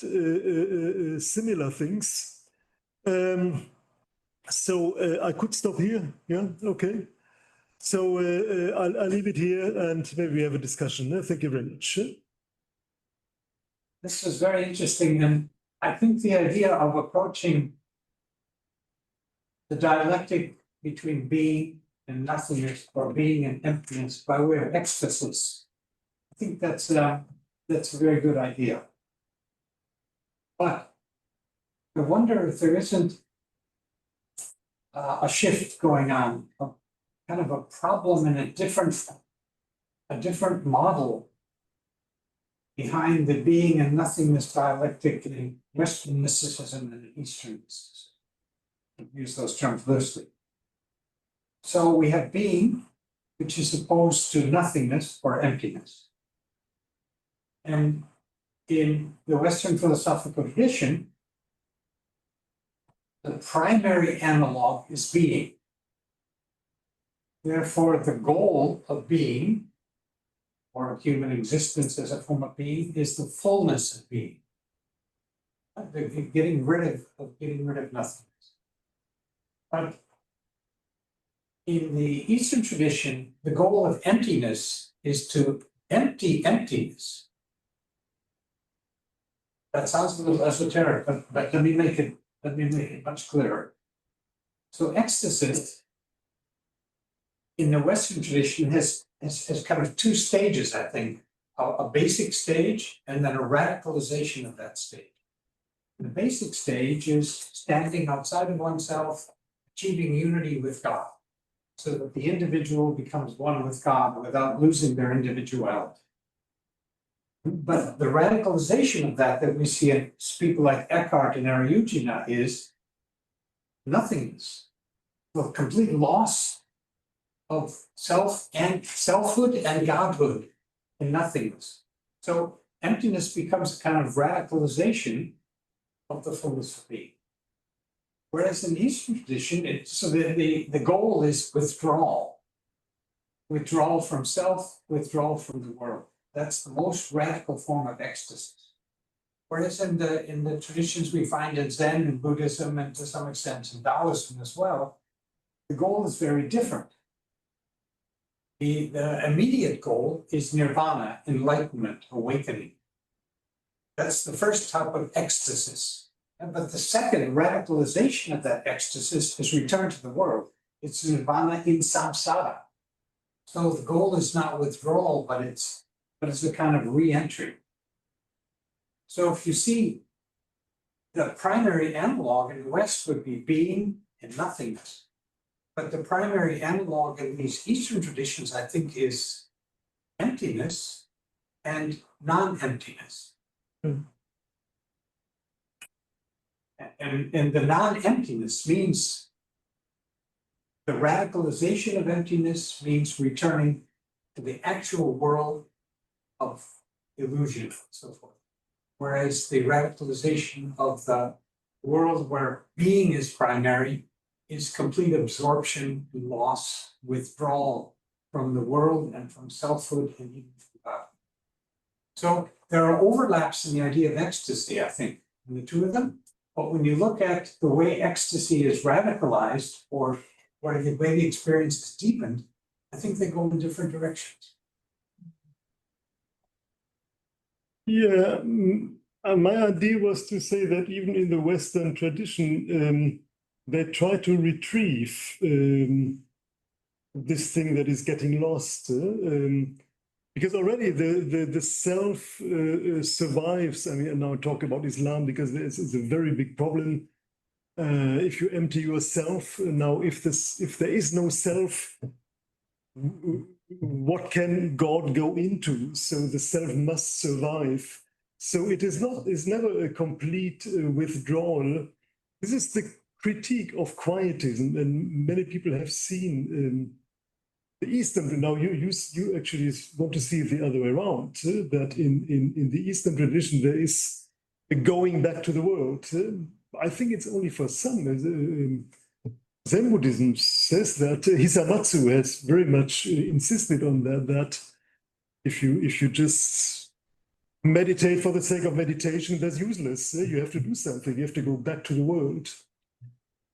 similar things. So I could stop here. Yeah, okay. So I'll leave it here and maybe we have a discussion. Thank you very much. This is very interesting, and I think the idea of approaching the dialectic between being and nothingness, or being and emptiness, by way of ecstasis, I think that's a very good idea. But I wonder if there isn't a shift going on, kind of a problem in a different model behind the being and nothingness dialectic in Western mysticism and Eastern mysticism. I use those terms loosely. So we have being, which is opposed to nothingness or emptiness. And in the Western philosophical tradition, the primary analog is being. Therefore, the goal of being, or human existence as a form of being, is the fullness of being. Getting rid of nothingness. But in the Eastern tradition, the goal of emptiness is to empty emptiness. That sounds a little esoteric, but let me make it much clearer. So ecstasis in the Western tradition has kind of two stages, I think, a basic stage and then a radicalization of that stage. The basic stage is standing outside of oneself, achieving unity with God, so that the individual becomes one with God without losing their individuality. But the radicalization of that we see in people like Eckhart and Ariugina is nothingness, the complete loss of self and selfhood and godhood in nothingness. So emptiness becomes a kind of radicalization of the fullness of being. Whereas in the Eastern tradition, the goal is withdrawal. Withdrawal from self, withdrawal from the world. That's the most radical form of ecstasy. Whereas in the traditions we find in Zen and Buddhism, and to some extent in Taoism as well, the goal is very different. The immediate goal is nirvana, enlightenment, awakening. That's the first type of ecstasis. But the second radicalization of that ecstasis is return to the world. It's nirvana in samsara. So the goal is not withdrawal, but it's a kind of re-entry. So if you see, the primary analog in the West would be being and nothingness. But the primary analog in these Eastern traditions, I think, is emptiness and non-emptiness. And the non-emptiness means the radicalization of emptiness means returning to the actual world of illusion and so forth. Whereas the radicalization of the world where being is primary is complete absorption, loss, withdrawal from the world and from selfhood and even from God. So there are overlaps in the idea of ecstasy, I think, in the two of them. But when you look at the way ecstasy is radicalized or the way the experience is deepened, I think they go in different directions. Yeah, my idea was to say that even in the Western tradition, they try to retrieve this thing that is getting lost. Because already the self survives. I mean, and now I talk about Islam because it's a very big problem. If you empty yourself, now if there is no self, what can God go into? So the self must survive. So it's never a complete withdrawal. This is the critique of quietism, and many people have seen the Eastern. Now you actually want to see it the other way around. That in the Eastern tradition there is a going back to the world. I think it's only for some. Zen Buddhism says that Hisamatsu has very much insisted on that if you just meditate for the sake of meditation, that's useless. You have to do something. You have to go back to the world.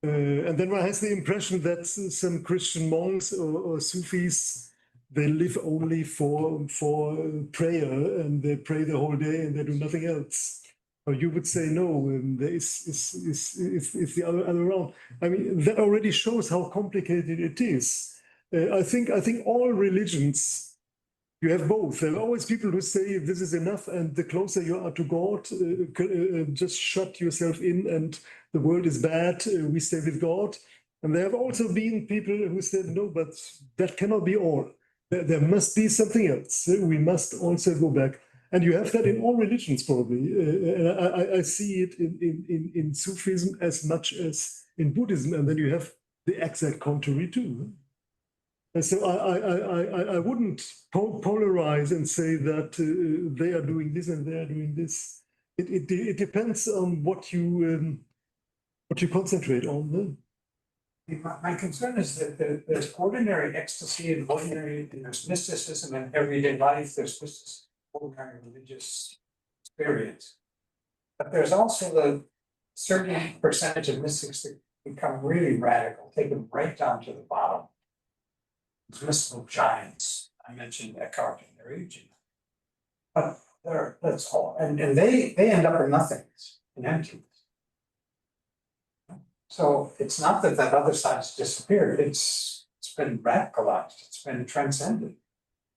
And then one has the impression that some Christian monks or Sufis, they live only for prayer, and they pray the whole day and they do nothing else. Or you would say no, there is the other around. I mean, that already shows how complicated it is. I think all religions, you have both. There are always people who say this is enough, and the closer you are to God, just shut yourself in, and the world is bad. We stay with God. And there have also been people who said no, but that cannot be all. There must be something else. We must also go back. And you have that in all religions, probably. And I see it in Sufism as much as in Buddhism. And then you have the exact contrary too. And so I wouldn't polarize and say that they are doing this and they are doing this. It depends on what you concentrate on. My concern is that there's ordinary ecstasy and ordinary, there's mysticism in everyday life, there's mysticism, ordinary religious experience. But there's also the certain percentage of mystics that become really radical, take them right down to the bottom. These mystical giants, I mentioned Eckhart and their aging. But that's all, and they end up in nothingness, in emptiness. So it's not that other side's disappeared, it's been radicalized, it's been transcended.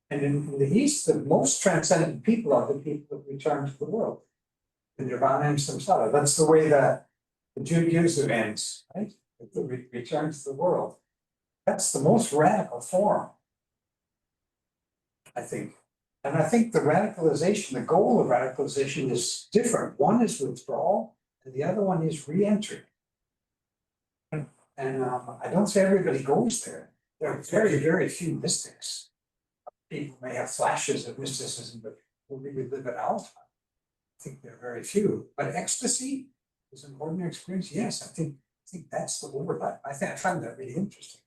And in the East, the most transcendent people are the people that return to the world. The Nirvana samsara. That's the way that the Judaism ends, right? The return to the world. That's the most radical form, I think. And I think the radicalization, the goal of radicalization is different. One is withdrawal, and the other one is re-entry. And I don't say everybody goes there. There are very, very few mystics. People may have flashes of mysticism, but will really live it out. I think there are very few. But ecstasy is an ordinary experience. Yes, I think that's the word. I find that really interesting.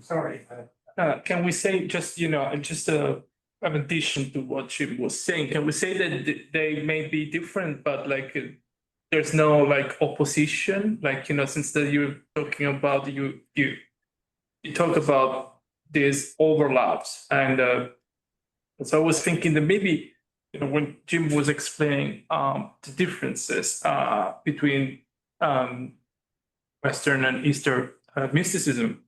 Sorry. Can we say just an addition to what Jim was saying? Can we say that they may be different, but like there's no like opposition? Like since that you're talking about you talk about these overlaps, and so I was thinking that maybe when Jim was explaining the differences between Western and Eastern mysticism,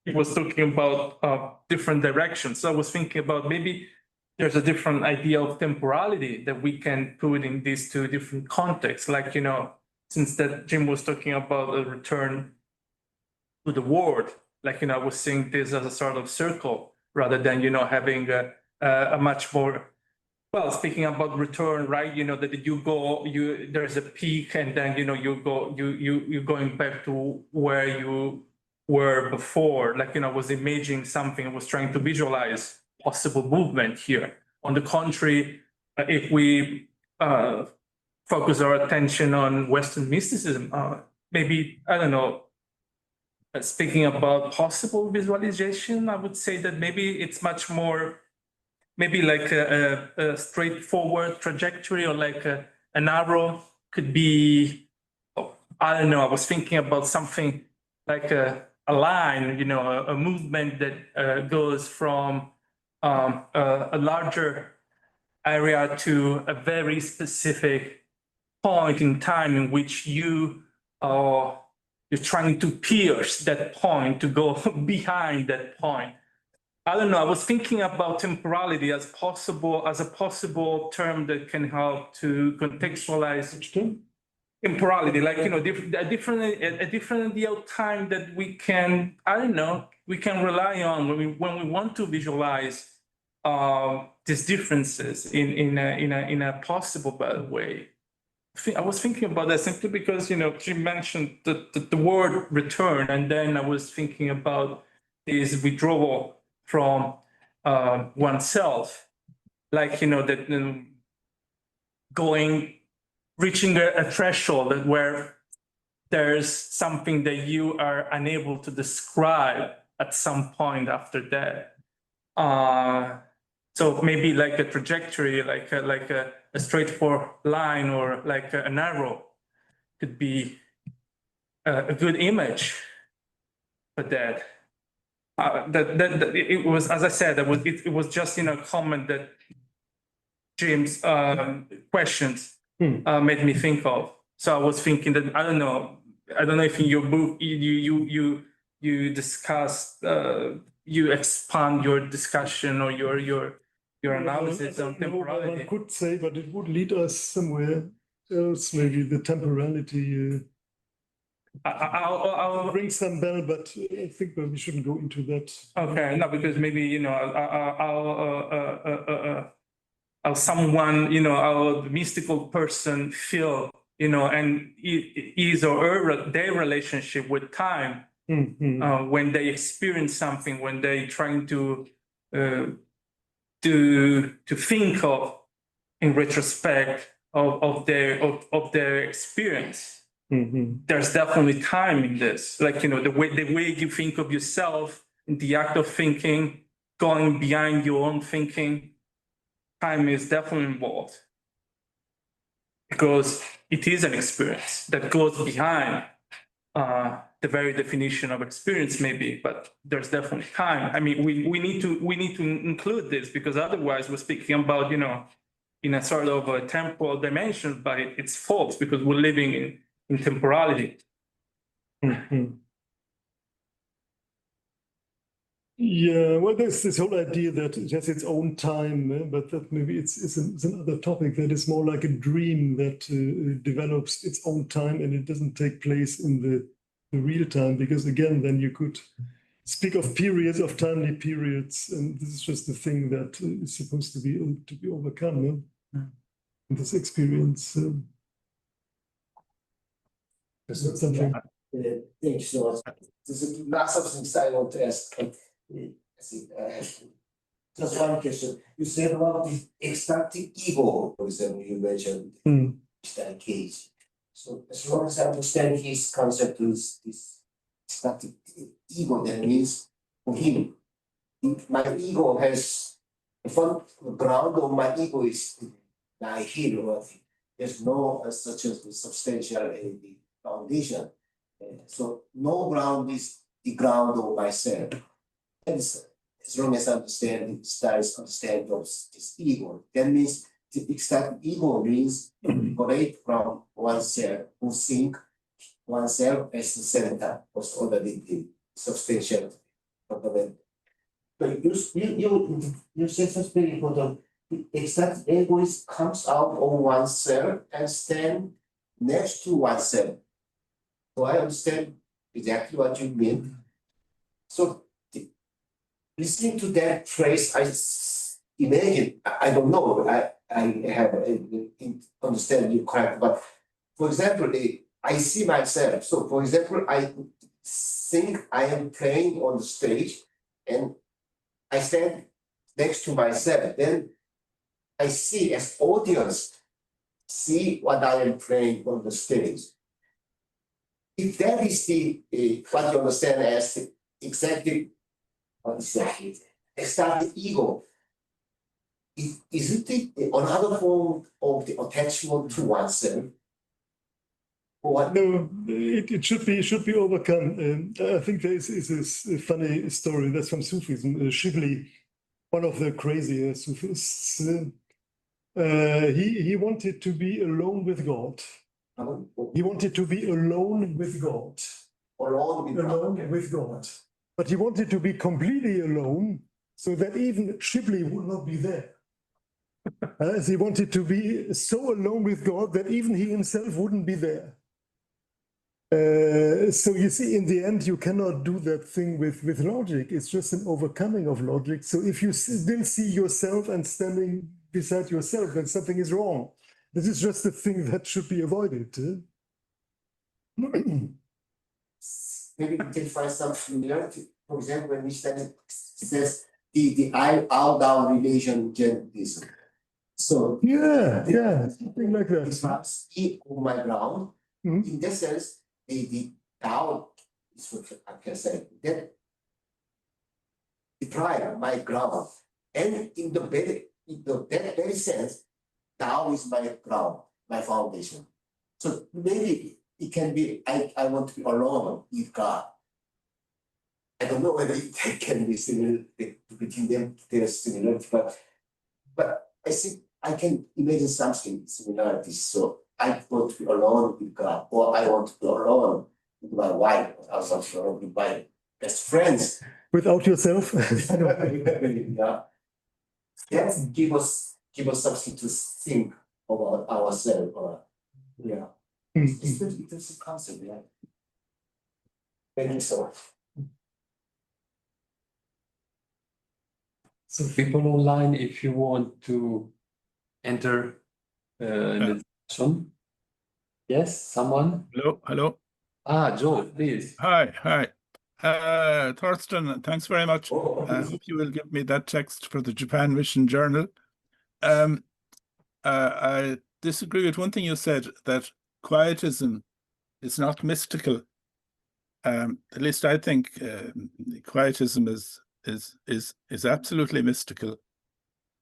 he was talking about different directions. So I was thinking about maybe there's a different idea of temporality that we can put in these two different contexts. Like, since that Jim was talking about a return to the world, like, I was seeing this as a sort of circle rather than, having a much more, well, speaking about return, right? That there's a peak and then, you're going back to where you were before. Like, I was imagining something, I was trying to visualize possible movement here. On the contrary, if we focus our attention on Western mysticism, maybe, I don't know, speaking about possible visualization, I would say that maybe it's much more, maybe like a straightforward trajectory, or like an arrow could be, I don't know, I was thinking about something like a line, a movement that goes from a larger area to a very specific point in time in which you're trying to pierce that point, to go behind that point. I don't know, I was thinking about temporality as a possible term that can help to contextualize temporality, like, a different idea of time that we can, I don't know, we can rely on when we want to visualize these differences in a possible way. I was thinking about that simply because, Jim mentioned the word return, and then I was thinking about this withdrawal from oneself, like, that reaching a threshold where there's something that you are unable to describe at some point after that. So maybe like a trajectory, like a straightforward line, or like an arrow could be a good image for that. That it was, as I said, it was just a comment that Jim's questions made me think of. So I was thinking that I don't know if in your book you discussed, you expand your discussion or your analysis on temporality. One could say, but it would lead us somewhere else. Maybe the temporality I'll ring some bell, but I think we shouldn't go into that. Okay, no, because maybe I'll someone, a mystical person feel, and his or her their relationship with time when they experience something, when they trying to think of in retrospect of their experience. There's definitely time in this, like, you know, the way you think of yourself in the act of thinking, going behind your own thinking. Time is definitely involved because it is an experience that goes behind the very definition of experience, maybe, but there's definitely time. I mean, we need to include this because otherwise we're speaking about, you know, in a sort of a temporal dimension, but it's false because we're living in temporality. Yeah, well, there's this whole idea that it has its own time, but that maybe it's another topic that is more like a dream that develops its own time and it doesn't take place in the real time, because again, then you could speak of periods, of timely periods, and this is just the thing that is supposed to be overcome in this experience. That's something. Thank you so much. There's not something I want to ask. Just one question. You said about the ecstatic ego, for example, you mentioned ecstatic cage. So as long as I understand his concept is this ecstatic ego, that means for him, my ego has the front ground of my ego is nihil. There's no such a substantial foundation. So no ground is the ground of myself. And as long as I understand the styles understand of this ego, that means the ecstatic ego means liberate from oneself, who think oneself as the center was already the substantial fundament. But you said something very important. The ecstatic ego comes out of oneself and stand next to oneself. So I understand exactly what you mean. So listening to that phrase, I imagine, I don't know, I have understand you correct, but for example, I see myself. So for example, I think I am playing on the stage and I stand next to myself. Then I see as audience, see what I am playing on the stage. If that is the what you understand as the exactly ecstatic ego, isn't it another form of the attachment to oneself? Or No, it should be overcome. I think there is this funny story that's from Sufism. Shibli, one of the crazy Sufists, he wanted to be alone with God. He wanted to be alone with God. Alone with God. But he wanted to be completely alone so that even Shibli would not be there. As he wanted to be so alone with God that even he himself wouldn't be there. So you see, in the end, you cannot do that thing with logic. It's just an overcoming of logic. So if you still see yourself and standing beside yourself, then something is wrong. This is just a thing that should be avoided. maybe we can find some similarity. For example, when Nishitani says the I-out-down relation Jainism. So yeah, something like that. It's not speak on my ground. In that sense, the Tao is what I can say. That deprive my ground. And in that very sense, Tao is my ground, my foundation. So maybe it can be, I want to be alone with God. I don't know whether it can be similar between them, there's similarity, but I think I can imagine something similarities. So I want to be alone with God, or I want to be alone with my wife, or I want to be alone with my best friends. Without yourself? Yeah. That give us something to think about ourselves. Yeah. It's an interesting concept, yeah. Thank you so much. So people online, if you want to enter the discussion. Yes, someone? Hello. Joe, please. Hi. Thorsten, thanks very much. I hope you will give me that text for the Japan Mission Journal. I disagree with one thing you said, that quietism is not mystical. At least I think quietism is absolutely mystical.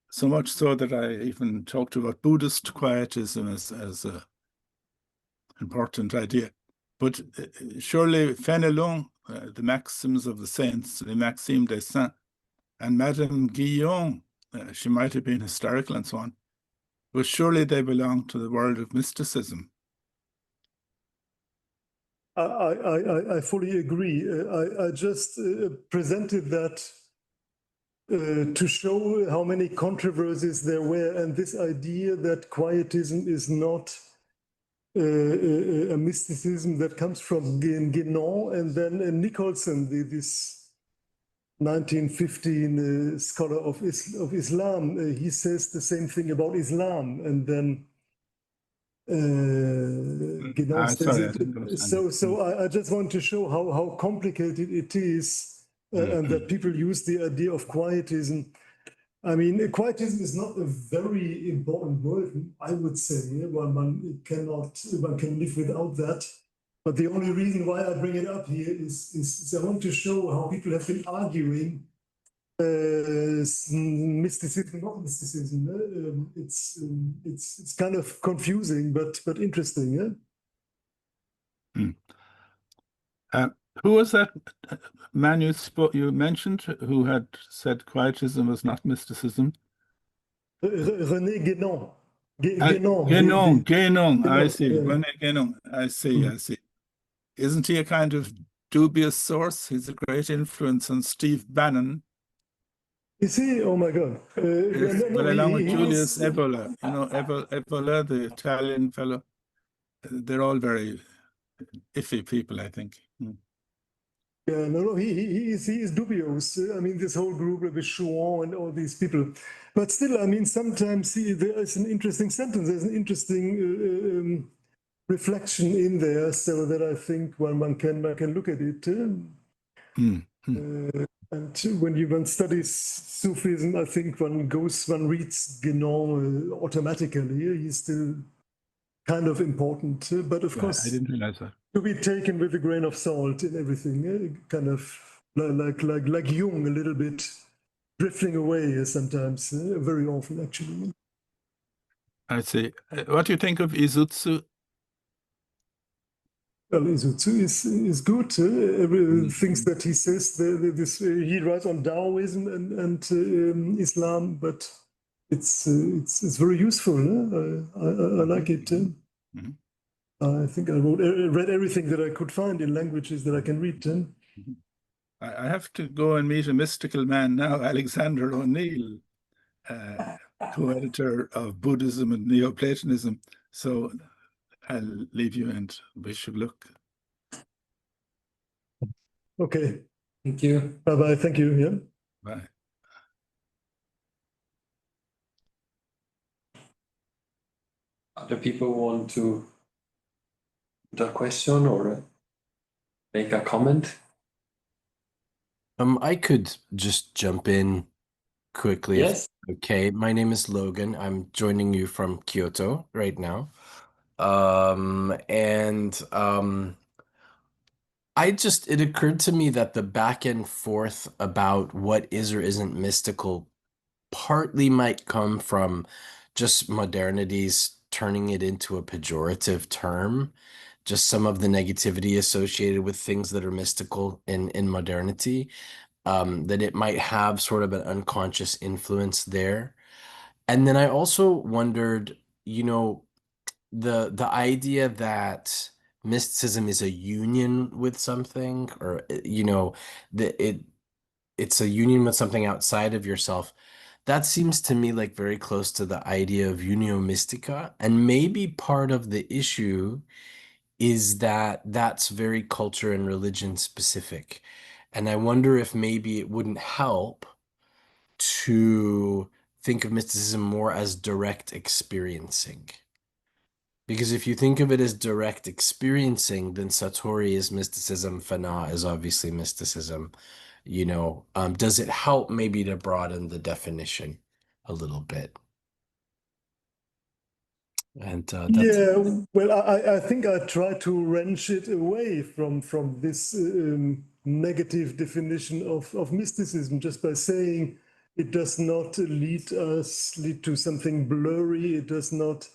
So much so that I even talked about Buddhist quietism as an important idea. But surely Fénelon, the maxims of the saints, les maximes des saints, and Madame Guyon, she might have been historical and so on, but surely they belong to the world of mysticism. I fully agree. I just presented that to show how many controversies there were, and this idea that quietism is not a mysticism that comes from Guénon, and then Nicholson, this 1915 scholar of Islam, he says the same thing about Islam, and then Guénon says it. So I just want to show how complicated it is, and that people use the idea of quietism. I mean, quietism is not a very important word, I would say. One can live without that. But the only reason why I bring it up here is I want to show how people have been arguing mysticism, not mysticism. It's kind of confusing, but interesting. Yeah? Who was that man you mentioned who had said quietism was not mysticism? René Guénon. Guénon, I see. Yeah. René Guénon, I see. Isn't he a kind of dubious source? He's a great influence on Steve Bannon. Is he? Oh my God. But along with Julius Evola, you know, Evola, the Italian fellow, they're all very iffy people, I think. Yeah, no, he is dubious. I mean, this whole group with Chouan and all these people. But still, I mean, sometimes there is an interesting sentence, there's an interesting reflection in there, so that I think one can look at it. And when one studies Sufism, I think one reads Guénon automatically. He's still kind of important, but of course, I didn't realize that. To be taken with a grain of salt in everything, kind of like Jung, a little bit drifting away sometimes, very often actually. I see. What do you think of Izutsu? Well, Izutsu is good. Things that he says, he writes on Taoism and Islam, but it's very useful. I like it. I think I read everything that I could find in languages that I can read. I have to go and meet a mystical man now, Alexander O'Neill, co-editor of Buddhism and Neoplatonism. So I'll leave you and wish you luck. Okay. Thank you. Bye-bye. Thank you. Yeah. Bye. Other people want to put a question or make a comment? I could just jump in quickly. Yes. Okay, my name is Logan. I'm joining you from Kyoto right now. It occurred to me that the back and forth about what is or isn't mystical partly might come from just modernity's turning it into a pejorative term, just some of the negativity associated with things that are mystical in modernity, that it might have sort of an unconscious influence there. And then I also wondered, you know, the idea that mysticism is a union with something, or you know, it's a union with something outside of yourself. That seems to me like very close to the idea of unio mystica, and maybe part of the issue is that that's very culture and religion specific. And I wonder if maybe it wouldn't help to think of mysticism more as direct experiencing. Because if you think of it as direct experiencing, then Satori is mysticism, Fana is obviously mysticism. You know, does it help maybe to broaden the definition a little bit? And that's Yeah, well, I think I try to wrench it away from this negative definition of mysticism just by saying it does not lead to something blurry. It does not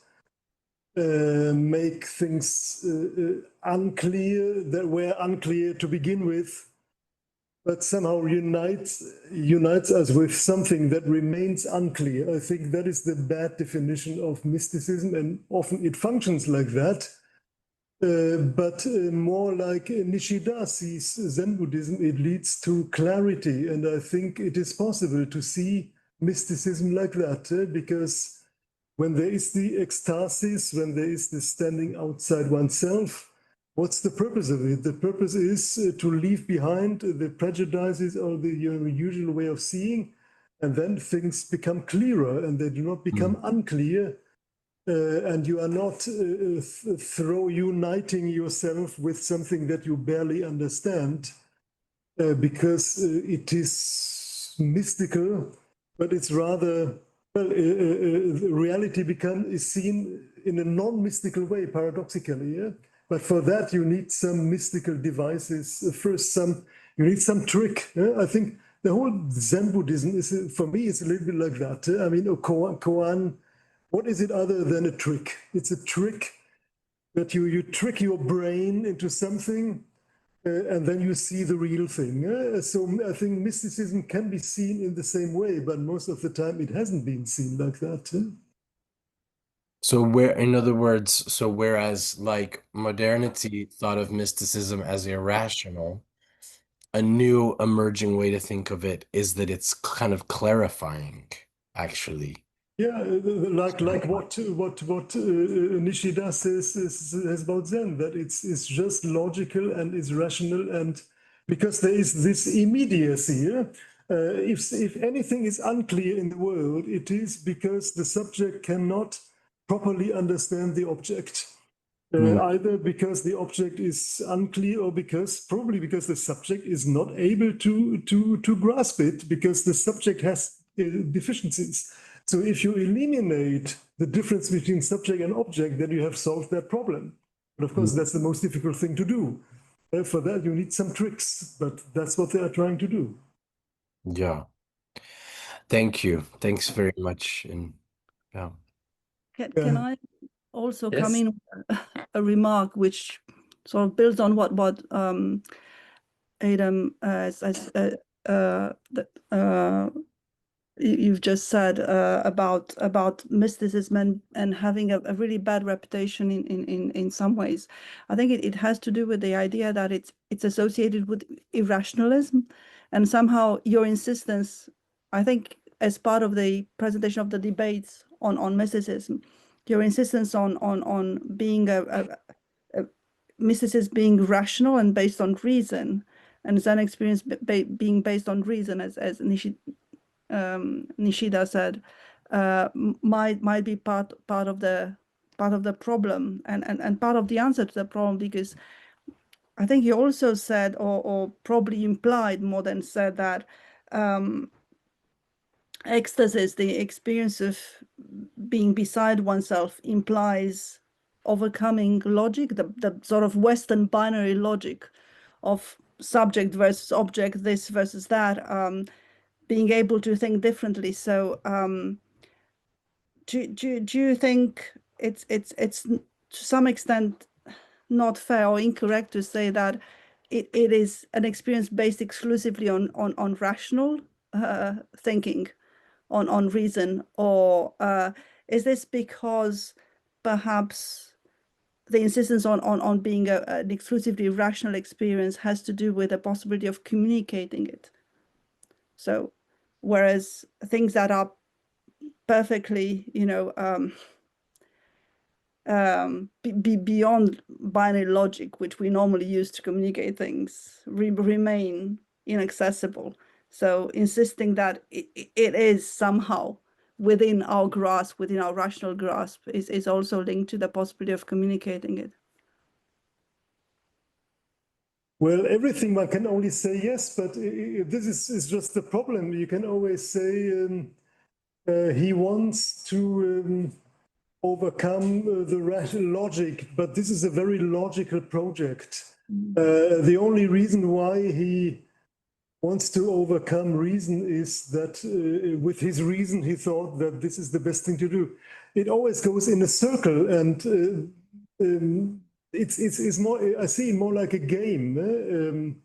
make things unclear that were unclear to begin with, but somehow unites us with something that remains unclear. I think that is the bad definition of mysticism, and often it functions like that. But more like Nishida sees Zen Buddhism, it leads to clarity. And I think it is possible to see mysticism like that, because when there is the ecstasis, when there is the standing outside oneself, what's the purpose of it? The purpose is to leave behind the prejudices or the usual way of seeing, and then things become clearer and they do not become unclear. And you are not uniting yourself with something that you barely understand, because it is mystical, but it's rather, well, reality is seen in a non-mystical way, paradoxically. Yeah? But for that, you need some mystical devices. First, you need some trick. Yeah? I think the whole Zen Buddhism is, for me, it's a little bit like that. I mean, koan, what is it other than a trick? It's a trick that you trick your brain into something, and then you see the real thing. So I think mysticism can be seen in the same way, but most of the time it hasn't been seen like that. So in other words, so whereas like modernity thought of mysticism as irrational, a new emerging way to think of it is that it's kind of clarifying, actually. Yeah, like what Nishida says about Zen, that it's just logical and it's rational, and because there is this immediacy. Yeah? If anything is unclear in the world, it is because the subject cannot properly understand the object. Either because the object is unclear, or probably because the subject is not able to grasp it, because the subject has deficiencies. So if you eliminate the difference between subject and object, then you have solved that problem. But of course, that's the most difficult thing to do. For that, you need some tricks, but that's what they are trying to do. Yeah. Thank you. Thanks very much. And yeah. Can I also come in with a remark which sort of builds on what Adam you've just said about mysticism and having a really bad reputation in some ways. I think it has to do with the idea that it's associated with irrationalism, and somehow your insistence, I think, as part of the presentation of the debates on mysticism, your insistence on being a mysticism being rational and based on reason, and Zen experience being based on reason, as Nishida said, might be part of the problem and part of the answer to the problem, because I think he also said, or probably implied more than said, that ecstasis, the experience of being beside oneself, implies overcoming logic, the sort of Western binary logic of subject versus object, this versus that, being able to think differently. So do you think it's to some extent not fair or incorrect to say that it is an experience based exclusively on rational thinking, on reason, or is this because perhaps the insistence on being an exclusively rational experience has to do with the possibility of communicating it? So whereas things that are perfectly, beyond binary logic, which we normally use to communicate things, remain inaccessible. So insisting that it is somehow within our grasp, within our rational grasp, is also linked to the possibility of communicating it. Well, everything one can only say yes, but this is just the problem. You can always say he wants to overcome the rational logic, but this is a very logical project. The only reason why he wants to overcome reason is that with his reason he thought that this is the best thing to do. It always goes in a circle, and it's more, I see it more like a game.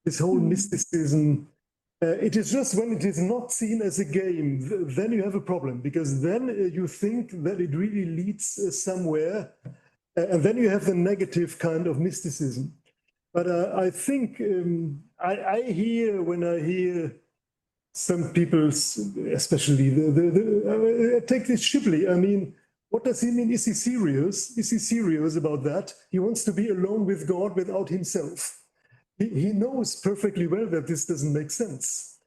This whole mysticism, it is just when it is not seen as a game, then you have a problem, because then you think that it really leads somewhere, and then you have the negative kind of mysticism. But I think I hear, when I hear some people, especially take this Shibli, I mean, what does he mean? Is he serious? Is he serious about that? He wants to be alone with God without himself. He knows perfectly well that this doesn't make sense.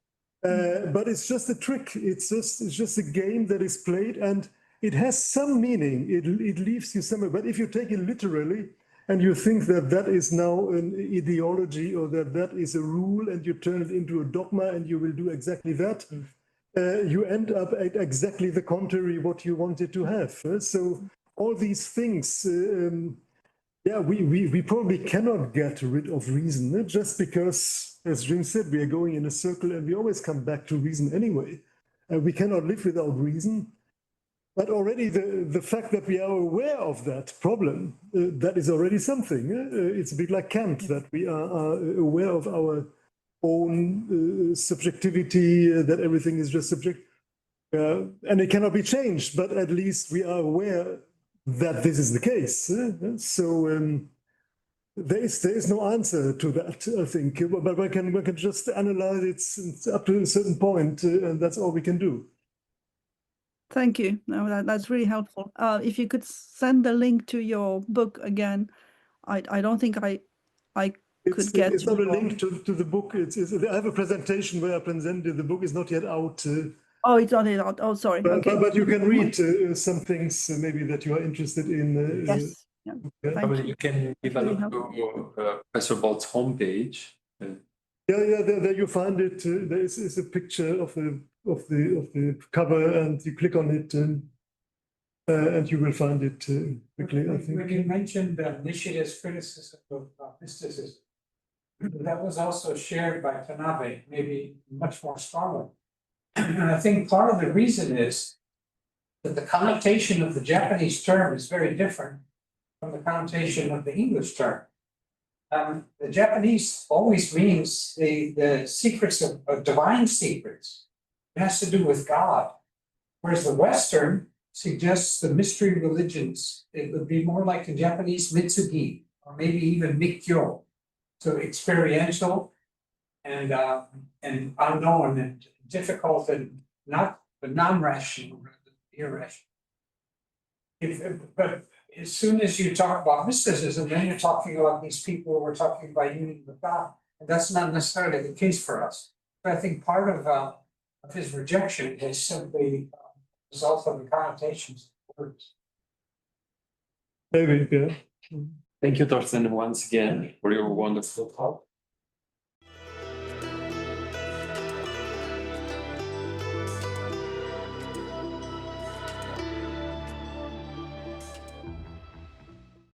But it's just a trick. It's just a game that is played, and it has some meaning. It leaves you somewhere. But if you take it literally, and you think that that is now an ideology, or that that is a rule, and you turn it into a dogma, and you will do exactly that, you end up at exactly the contrary what you wanted to have. So all these things, yeah, we probably cannot get rid of reason, just because, as Jim said, we are going in a circle, and we always come back to reason anyway. We cannot live without reason. But already the fact that we are aware of that problem, that is already something. It's a bit like Kant, that we are aware of our own subjectivity, that everything is just subject. And it cannot be changed, but at least we are aware that this is the case. So there is no answer to that, I think. But we can just analyze it up to a certain point, and that's all we can do. Thank you. No, that's really helpful. If you could send the link to your book again, I don't think I could get. It's not a link to the book. I have a presentation where I presented. The book is not yet out. Oh, it's not yet out. Oh, sorry. Okay. But you can read some things maybe that you are interested in. Yes. Yeah. Thank you. You can give a look to Professor Botz's homepage. Yeah, there you find it. There is a picture of the cover, and you click on it, and you will find it quickly, I think. When you mentioned Nishita's criticism of mysticism, that was also shared by Tanabe, maybe much more strongly. And I think part of the reason is that the connotation of the Japanese term is very different from the connotation of the English term. The Japanese always means the secrets of divine secrets. It has to do with God. Whereas the Western suggests the mystery religions. It would be more like the Japanese Mitsugi, or maybe even Mikkyo. So experiential and unknown and difficult, and non-rational, irrational. But as soon as you talk about mysticism, then you're talking about these people who are talking about union with God, and that's not necessarily the case for us. But I think part of his rejection is simply a result of the connotations of words. Maybe, yeah. Thank you, Thorsten, once again for your wonderful talk.